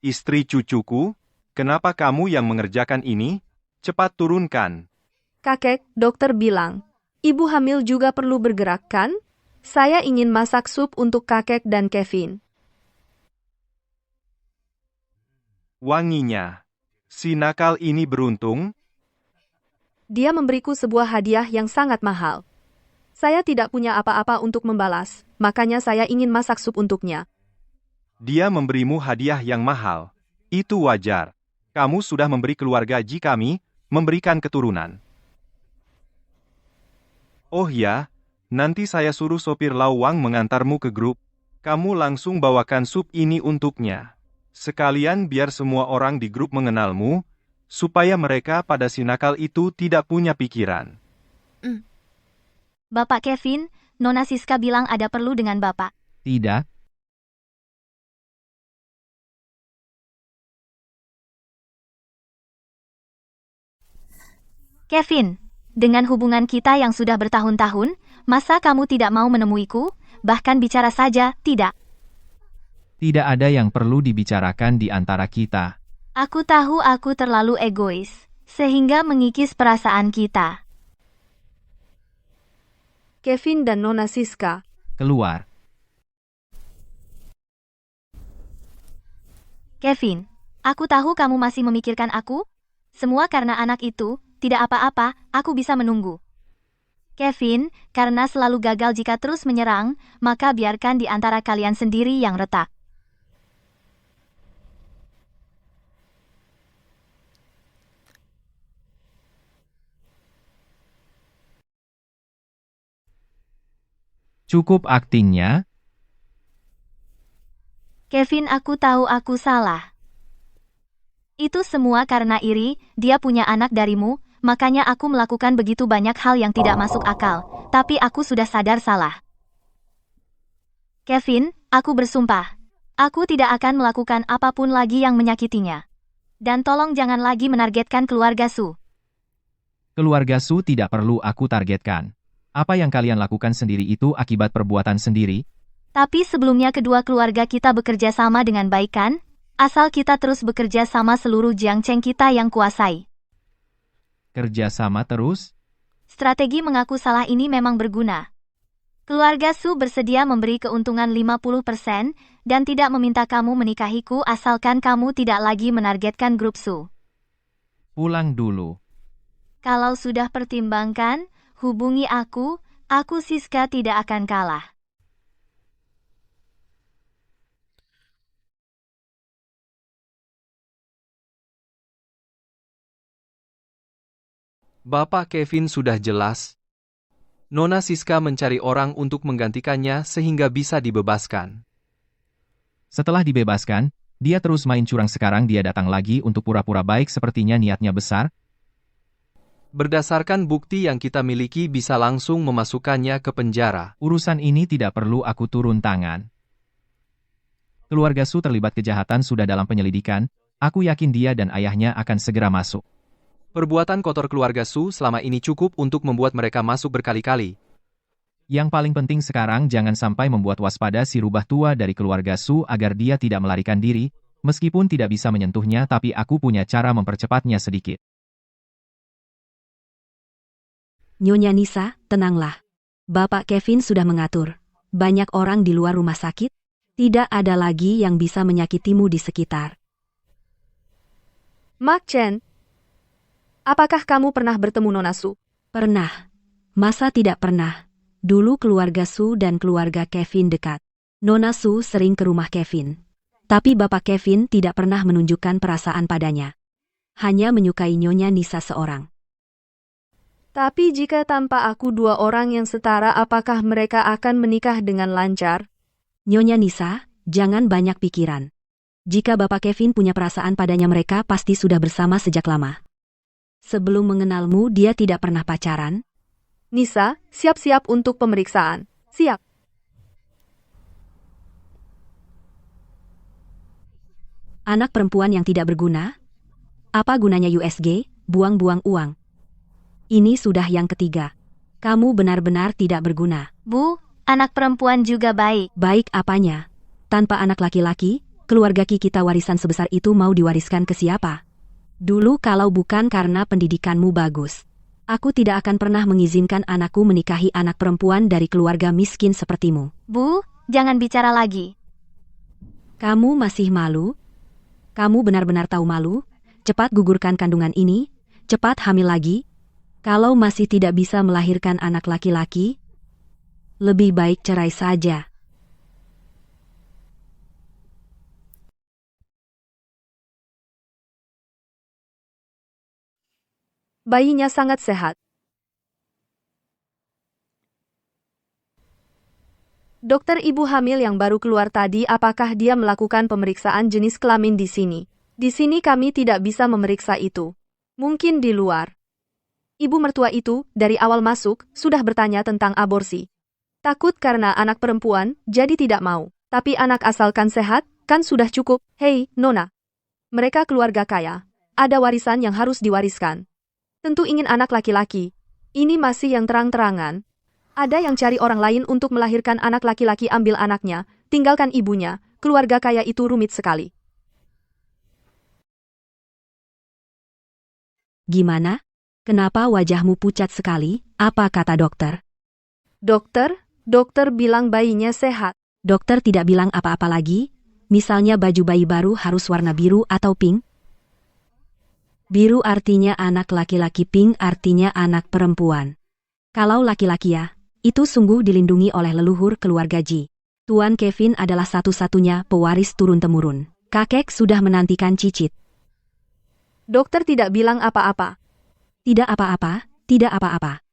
Istri cucuku, kenapa kamu yang mengerjakan ini? Cepat turunkan. Kakek, dokter bilang, ibu hamil juga perlu bergerak kan? Saya ingin masak sup untuk kakek dan Kevin. Wanginya. Si nakal ini beruntung. Dia memberiku sebuah hadiah yang sangat mahal. Saya tidak punya apa-apa untuk membalas, makanya saya ingin masak sup untuknya. Dia memberimu hadiah yang mahal. Itu wajar. Kamu sudah memberi keluarga Ji kami, memberikan keturunan. Oh ya, nanti saya suruh sopir Lawang mengantarmu ke grup. Kamu langsung bawakan sup ini untuknya. Sekalian biar semua orang di grup mengenalmu, supaya mereka pada si nakal itu tidak punya pikiran. Bapak Kevin, Nona Siska bilang ada perlu dengan Bapak. Tidak. Kevin, dengan hubungan kita yang sudah bertahun-tahun, masa kamu tidak mau menemuiku? Bahkan bicara saja, tidak. Tidak ada yang perlu dibicarakan di antara kita. Aku tahu aku terlalu egois, sehingga mengikis perasaan kita. Kevin dan Nona Siska. Keluar. Kevin, aku tahu kamu masih memikirkan aku. Semua karena anak itu, tidak apa-apa, aku bisa menunggu. Kevin, karena selalu gagal jika terus menyerang, maka biarkan di antara kalian sendiri yang retak. Cukup aktingnya. Kevin, aku tahu aku salah. Itu semua karena iri, dia punya anak darimu, makanya aku melakukan begitu banyak hal yang tidak masuk akal, tapi aku sudah sadar salah. Kevin, aku bersumpah. Aku tidak akan melakukan apapun lagi yang menyakitinya. Dan tolong jangan lagi menargetkan keluarga Su. Keluarga Su tidak perlu aku targetkan. Apa yang kalian lakukan sendiri itu akibat perbuatan sendiri? Tapi sebelumnya kedua keluarga kita bekerja sama dengan baik kan? Asal kita terus bekerja sama seluruh Jiangcheng kita yang kuasai. Kerja sama terus? Strategi mengaku salah ini memang berguna. Keluarga Su bersedia memberi keuntungan 50% dan tidak meminta kamu menikahiku asalkan kamu tidak lagi menargetkan grup Su. Pulang dulu. Kalau sudah pertimbangkan, hubungi aku Siska tidak akan kalah. Bapak Kevin sudah jelas. Nona Siska mencari orang untuk menggantikannya sehingga bisa dibebaskan. Setelah dibebaskan, dia terus main curang. Sekarang dia datang lagi untuk pura-pura baik, sepertinya niatnya besar. Berdasarkan bukti yang kita miliki bisa langsung memasukkannya ke penjara. Urusan ini tidak perlu aku turun tangan. Keluarga Su terlibat kejahatan sudah dalam penyelidikan, aku yakin dia dan ayahnya akan segera masuk. Perbuatan kotor keluarga Su selama ini cukup untuk membuat mereka masuk berkali-kali. Yang paling penting sekarang jangan sampai membuat waspada si rubah tua dari keluarga Su agar dia tidak melarikan diri, meskipun tidak bisa menyentuhnya tapi aku punya cara mempercepatnya sedikit. Nyonya Nisa, tenanglah. Bapak Kevin sudah mengatur. Banyak orang di luar rumah sakit. Tidak ada lagi yang bisa menyakitimu di sekitar. Mak Chen, apakah kamu pernah bertemu Nona Su? Pernah. Masa tidak pernah? Dulu keluarga Su dan keluarga Kevin dekat. Nona Su sering ke rumah Kevin. Tapi Bapak Kevin tidak pernah menunjukkan perasaan padanya. Hanya menyukai Nyonya Nisa seorang. Tapi jika tanpa aku dua orang yang setara, apakah mereka akan menikah dengan lancar? Nyonya Nisa, jangan banyak pikiran. Jika Bapak Kevin punya perasaan padanya, mereka pasti sudah bersama sejak lama. Sebelum mengenalmu, dia tidak pernah pacaran. Nisa, siap-siap untuk pemeriksaan. Siap. Anak perempuan yang tidak berguna? Apa gunanya USG, buang-buang uang? Ini sudah yang ketiga. Kamu benar-benar tidak berguna. Bu, anak perempuan juga baik. Baik apanya? Tanpa anak laki-laki, keluarga kita warisan sebesar itu mau diwariskan ke siapa? Dulu kalau bukan karena pendidikanmu bagus, aku tidak akan pernah mengizinkan anakku menikahi anak perempuan dari keluarga miskin sepertimu. Bu, jangan bicara lagi. Kamu masih malu? Kamu benar-benar tahu malu? Cepat gugurkan kandungan ini, cepat hamil lagi. Kalau masih tidak bisa melahirkan anak laki-laki, lebih baik cerai saja. Bayinya sangat sehat. Dokter ibu hamil yang baru keluar tadi, apakah dia melakukan pemeriksaan jenis kelamin di sini? Di sini kami tidak bisa memeriksa itu. Mungkin di luar. Ibu mertua itu, dari awal masuk, sudah bertanya tentang aborsi. Takut karena anak perempuan, jadi tidak mau. Tapi anak asalkan sehat, kan sudah cukup. Hei, Nona. Mereka keluarga kaya. Ada warisan yang harus diwariskan. Tentu ingin anak laki-laki. Ini masih yang terang-terangan. Ada yang cari orang lain untuk melahirkan anak laki-laki, ambil anaknya, tinggalkan ibunya. Keluarga kaya itu rumit sekali. Gimana? Kenapa wajahmu pucat sekali? Apa kata dokter? Dokter bilang bayinya sehat. Dokter tidak bilang apa-apa lagi? Misalnya baju bayi baru harus warna biru atau pink? Biru artinya anak laki-laki, pink artinya anak perempuan. Kalau laki-laki ya, itu sungguh dilindungi oleh leluhur keluarga Ji. Tuan Kevin adalah satu-satunya pewaris turun-temurun. Kakek sudah menantikan cicit. Dokter tidak bilang apa-apa. Tidak apa-apa, tidak apa-apa.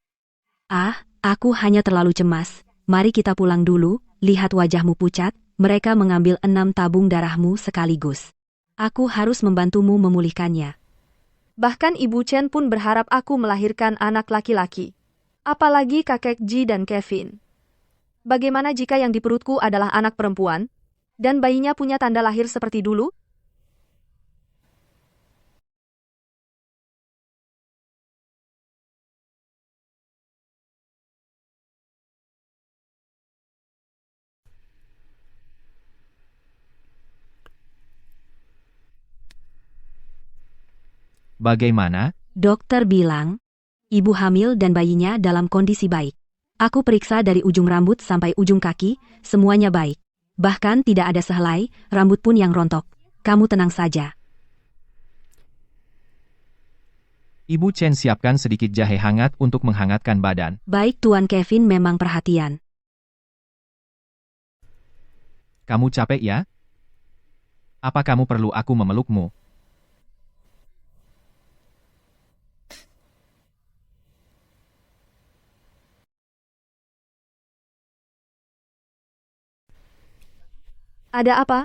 Ah, aku hanya terlalu cemas. Mari kita pulang dulu, lihat wajahmu pucat, mereka mengambil 6 tabung darahmu sekaligus. Aku harus membantumu memulihkannya. Bahkan Ibu Chen pun berharap aku melahirkan anak laki-laki. Apalagi kakek Ji dan Kevin. Bagaimana jika yang di perutku adalah anak perempuan? Dan bayinya punya tanda lahir seperti dulu? Bagaimana? Dokter bilang, ibu hamil dan bayinya dalam kondisi baik. Aku periksa dari ujung rambut sampai ujung kaki, semuanya baik. Bahkan tidak ada sehelai, rambut pun yang rontok. Kamu tenang saja. Ibu Chen siapkan sedikit jahe hangat untuk menghangatkan badan. Baik Tuan Kevin memang perhatian. Kamu capek ya? Apa kamu perlu aku memelukmu? Ada apa?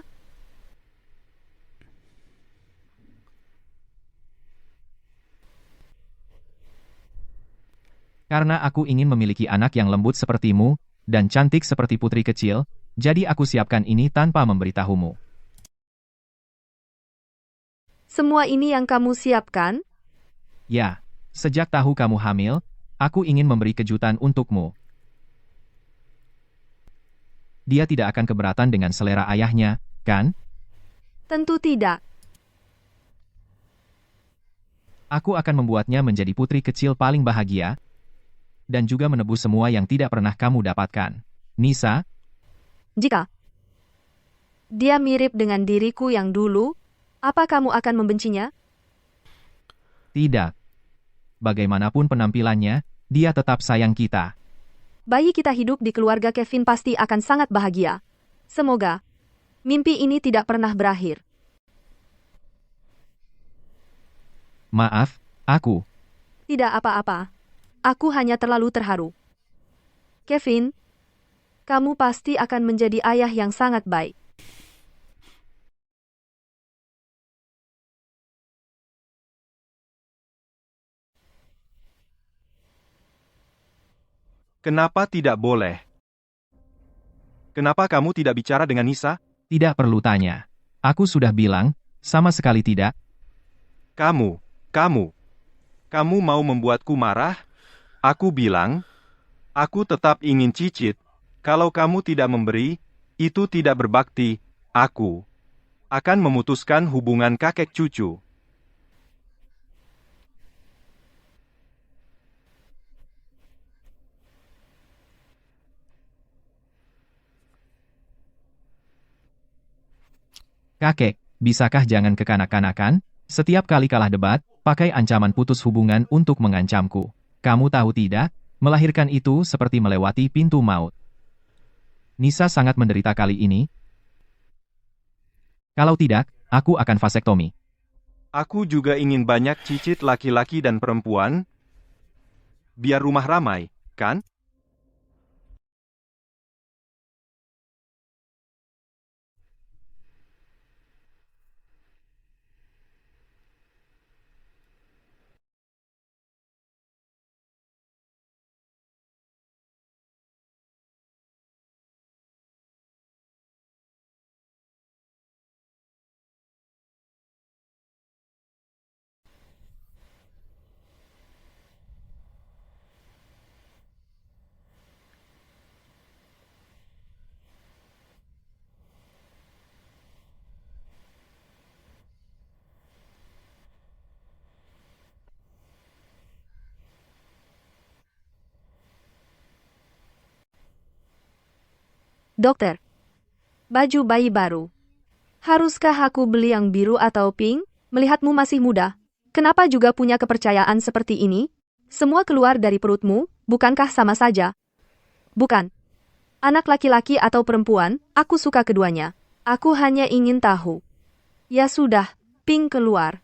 Karena aku ingin memiliki anak yang lembut sepertimu, dan cantik seperti putri kecil, jadi aku siapkan ini tanpa memberitahumu. Semua ini yang kamu siapkan? Ya, sejak tahu kamu hamil, aku ingin memberi kejutan untukmu. Dia tidak akan keberatan dengan selera ayahnya, kan? Tentu tidak. Aku akan membuatnya menjadi putri kecil paling bahagia, dan juga menebus semua yang tidak pernah kamu dapatkan. Nisa, Jika dia mirip dengan diriku yang dulu, apa kamu akan membencinya? tidak. Bagaimanapun penampilannya, dia tetap sayang kita. Bayi kita hidup di keluarga Kevin pasti akan sangat bahagia. Semoga mimpi ini tidak pernah berakhir. Maaf, aku. Tidak apa-apa. Aku hanya terlalu terharu. Kevin, kamu pasti akan menjadi ayah yang sangat baik. Kenapa tidak boleh? Kenapa kamu tidak bicara dengan Nisa? Tidak perlu tanya. Aku sudah bilang, sama sekali tidak. Kamu mau membuatku marah? Aku bilang, aku tetap ingin cicit. Kalau kamu tidak memberi, itu tidak berbakti. Aku akan memutuskan hubungan kakek cucu. Kakek, bisakah jangan kekanak-kanakan? Setiap kali kalah debat, pakai ancaman putus hubungan untuk mengancamku. Kamu tahu tidak? Melahirkan itu seperti melewati pintu maut. Nisa sangat menderita kali ini. Kalau tidak, aku akan vasektomi. Aku juga ingin banyak cicit laki-laki dan perempuan. Biar rumah ramai, kan? Dokter, baju bayi baru. Haruskah aku beli yang biru atau pink? Melihatmu masih muda. Kenapa juga punya kepercayaan seperti ini? Semua keluar dari perutmu, bukankah sama saja? Bukan. Anak laki-laki atau perempuan, aku suka keduanya. Aku hanya ingin tahu. Ya sudah, pink keluar.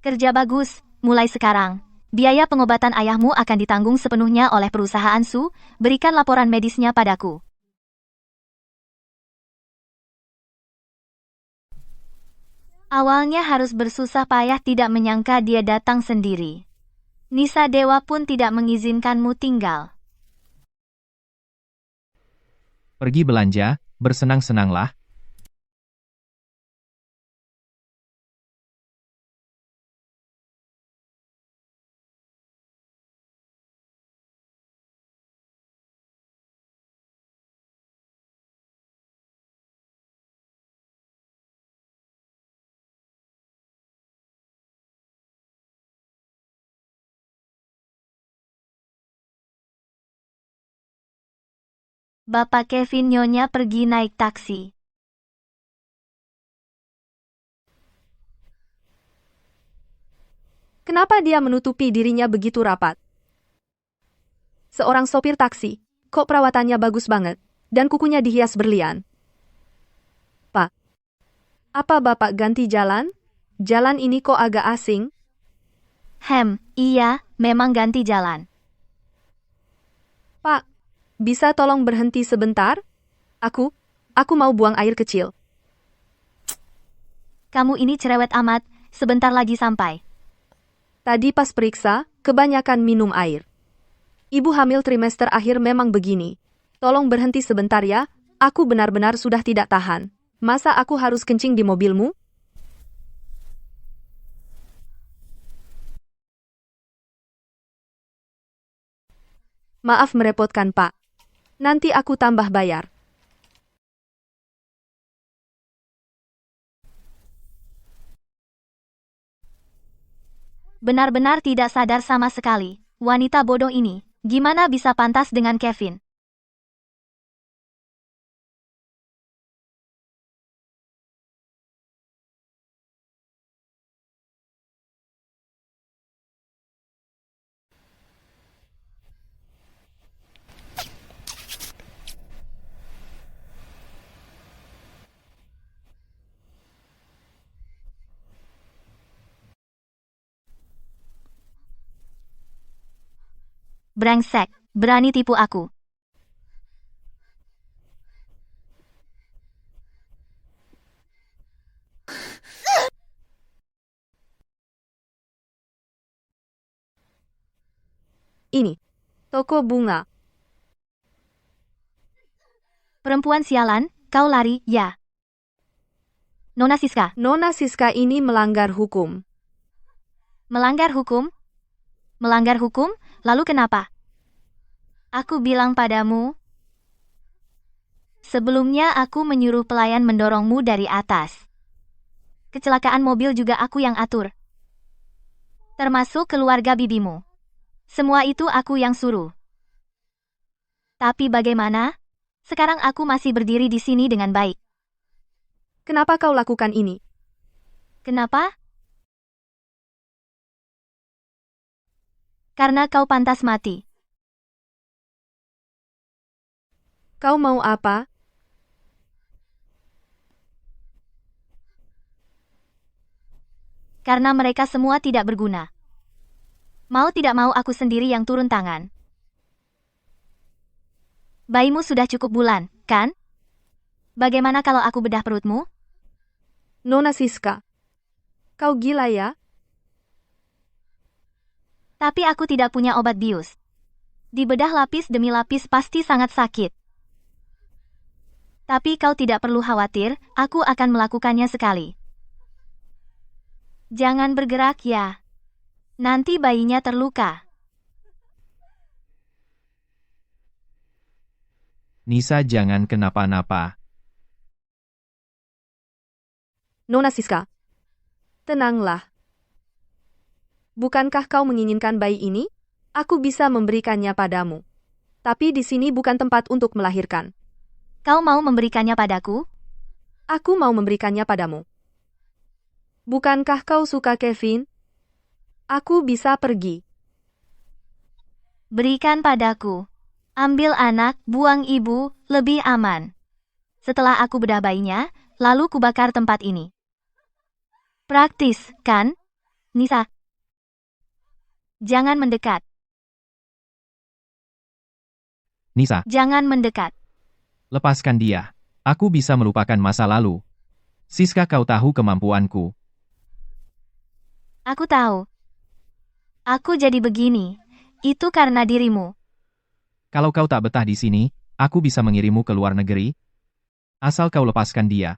Kerja bagus, mulai sekarang. Biaya pengobatan ayahmu akan ditanggung sepenuhnya oleh perusahaan Su. Berikan laporan medisnya padaku. Awalnya harus bersusah payah tidak menyangka dia datang sendiri. Nisa Dewa pun tidak mengizinkanmu tinggal. Pergi belanja, bersenang-senanglah. Bapak Kevin Nyonya pergi naik taksi. Kenapa dia menutupi dirinya begitu rapat? Seorang sopir taksi, kok perawatannya bagus banget, dan kukunya dihias berlian. Pak, apa Bapak ganti jalan? Jalan ini kok agak asing? Iya, memang ganti jalan. Pak, bisa tolong berhenti sebentar? Aku mau buang air kecil. Kamu ini cerewet amat, sebentar lagi sampai. Tadi pas periksa, kebanyakan minum air. Ibu hamil trimester akhir memang begini. Tolong berhenti sebentar ya, aku benar-benar sudah tidak tahan. Masa aku harus kencing di mobilmu? Maaf merepotkan, Pak. Nanti aku tambah bayar. Benar-benar tidak sadar sama sekali. Wanita bodoh ini, gimana bisa pantas dengan Kevin? Brengsek, berani tipu aku. Ini, toko bunga. Perempuan sialan, kau lari, ya. Nona Siska, Nona Siska ini melanggar hukum. melanggar hukum? Melanggar hukum? Lalu kenapa? Aku bilang padamu. Sebelumnya aku menyuruh pelayan mendorongmu dari atas. Kecelakaan mobil juga aku yang atur. Termasuk keluarga bibimu. Semua itu aku yang suruh. Tapi bagaimana? Sekarang aku masih berdiri di sini dengan baik. Kenapa kau lakukan ini? Kenapa? Karena kau pantas mati. Kau mau apa? Karena mereka semua tidak berguna. Mau tidak mau aku sendiri yang turun tangan. Bayimu sudah cukup bulan, kan? Bagaimana kalau aku bedah perutmu? Nona Siska. Kau gila ya? Tapi aku tidak punya obat bius. Dibedah lapis demi lapis pasti sangat sakit. Tapi kau tidak perlu khawatir, aku akan melakukannya sekali. Jangan bergerak ya. Nanti bayinya terluka. Nisa jangan kenapa-napa. Nona Siska. Tenanglah. Bukankah kau menginginkan bayi ini? Aku bisa memberikannya padamu. Tapi di sini bukan tempat untuk melahirkan. Kau mau memberikannya padaku? Aku mau memberikannya padamu. Bukankah kau suka Kevin? Aku bisa pergi. Berikan padaku. Ambil anak, buang ibu, lebih aman. Setelah aku bedah bayinya, lalu kubakar tempat ini. Praktis, kan? Nisa. Jangan mendekat. Nisa, Jangan mendekat. lepaskan dia. Aku bisa melupakan masa lalu. Siska, kau tahu kemampuanku. Aku tahu. Aku jadi begini. Itu karena dirimu. Kalau kau tak betah di sini, aku bisa mengirimmu ke luar negeri. Asal kau lepaskan dia.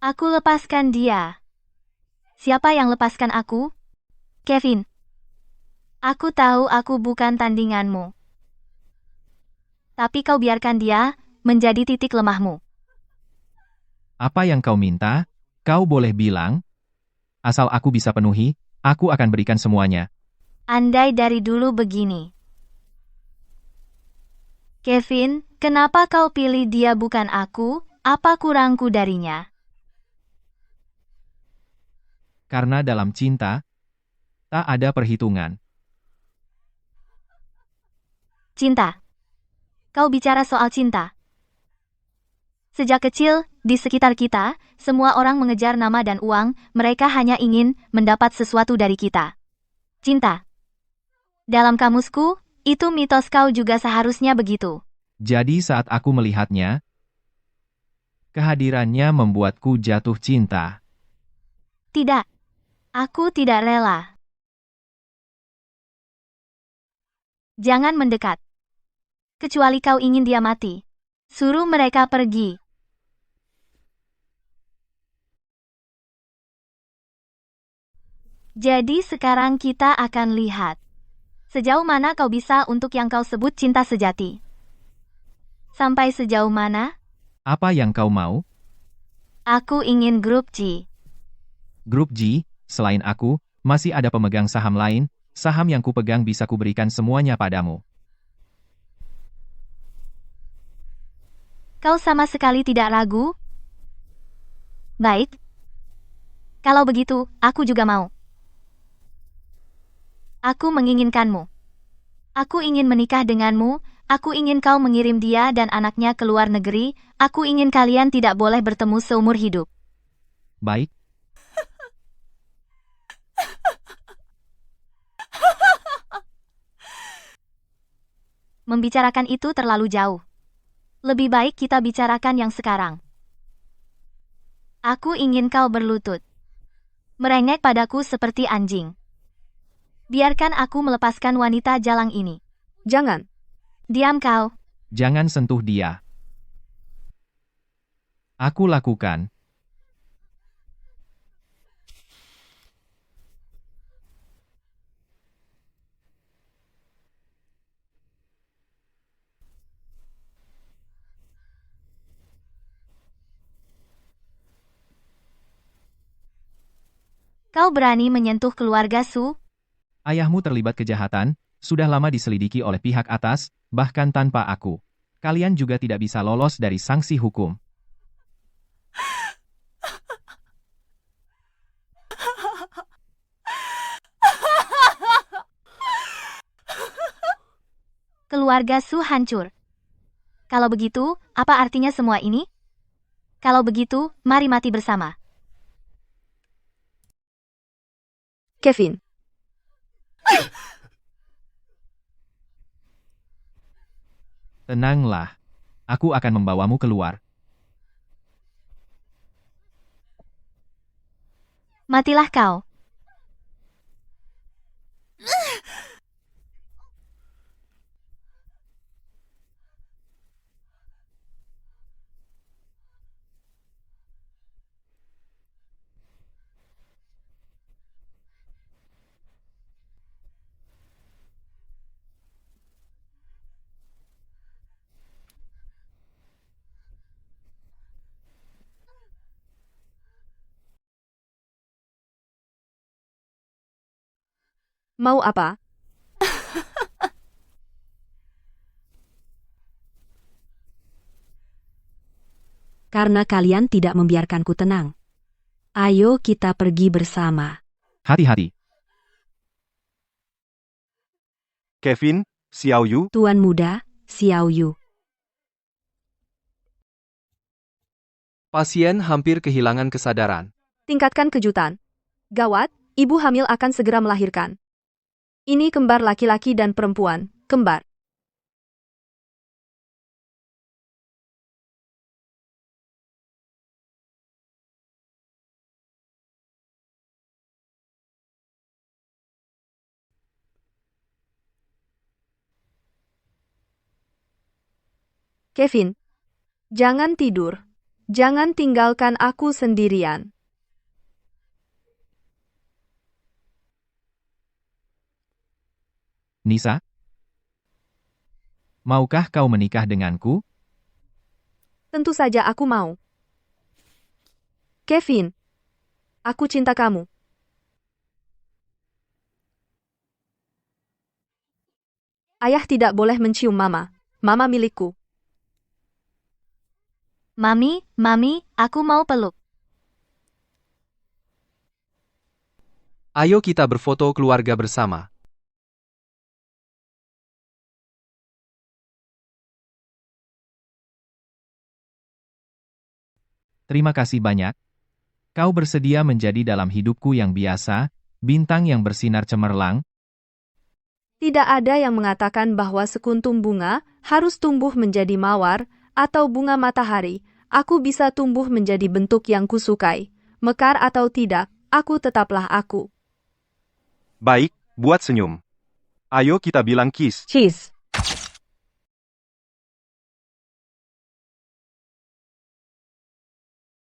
Aku lepaskan dia. Siapa yang lepaskan aku? Kevin. Aku tahu aku bukan tandinganmu. Tapi kau biarkan dia menjadi titik lemahmu. Apa yang kau minta, kau boleh bilang. Asal aku bisa penuhi, aku akan berikan semuanya. Andai dari dulu begini. Kevin, kenapa kau pilih dia bukan aku? Apa kurangku darinya? Karena dalam cinta, tak ada perhitungan. Cinta. Kau bicara soal cinta. Sejak kecil, di sekitar kita, semua orang mengejar nama dan uang, mereka hanya ingin mendapat sesuatu dari kita. Cinta. Dalam kamusku, itu mitos kau juga seharusnya begitu. Jadi saat aku melihatnya, kehadirannya membuatku jatuh cinta. Tidak. Aku tidak rela. Jangan mendekat. Kecuali kau ingin dia mati. Suruh mereka pergi. Jadi sekarang kita akan lihat. Sejauh mana kau bisa untuk yang kau sebut cinta sejati. Sampai sejauh mana? Apa yang kau mau? Aku ingin grup G. Grup G, selain aku, masih ada pemegang saham lain. Saham yang kupegang bisa kuberikan semuanya padamu. Kau sama sekali tidak ragu? Baik. Kalau begitu, aku juga mau. Aku menginginkanmu. Aku ingin menikah denganmu. Aku ingin kau mengirim dia dan anaknya ke luar negeri. Aku ingin kalian tidak boleh bertemu seumur hidup. Baik, Membicarakan itu terlalu jauh. Lebih baik kita bicarakan yang sekarang. Aku ingin kau berlutut. Merengek padaku seperti anjing. Biarkan aku melepaskan wanita jalang ini. Jangan. Diam kau. jangan sentuh dia. Aku lakukan. Kau berani menyentuh keluarga Su? Ayahmu terlibat kejahatan, sudah lama diselidiki oleh pihak atas, bahkan tanpa aku. Kalian juga tidak bisa lolos dari sanksi hukum. Keluarga Su hancur. Kalau begitu, apa artinya semua ini? Kalau begitu, mari mati bersama. Kevin. Tenanglah. Aku akan membawamu keluar. Matilah kau. Mau apa? Karena kalian tidak membiarkanku tenang. Ayo kita pergi bersama. Hati-hati. Kevin, Xiao Yu, Tuan muda, Xiao Yu. Pasien hampir kehilangan kesadaran. Tingkatkan kejutan. Gawat, ibu hamil akan segera melahirkan. Ini kembar laki-laki dan perempuan, kembar. Kevin, jangan tidur. Jangan tinggalkan aku sendirian. Nisa? Maukah kau menikah denganku? Tentu saja aku mau. Kevin, aku cinta kamu. Ayah tidak boleh mencium mama. Mama milikku. Mami, aku mau peluk. Ayo kita berfoto keluarga bersama. Terima kasih banyak. Kau bersedia menjadi dalam hidupku yang biasa, bintang yang bersinar cemerlang. Tidak ada yang mengatakan bahwa sekuntum bunga harus tumbuh menjadi mawar atau bunga matahari. Aku bisa tumbuh menjadi bentuk yang kusukai. Mekar atau tidak, aku tetaplah aku. Baik, buat senyum. Ayo kita bilang kiss. Cheese.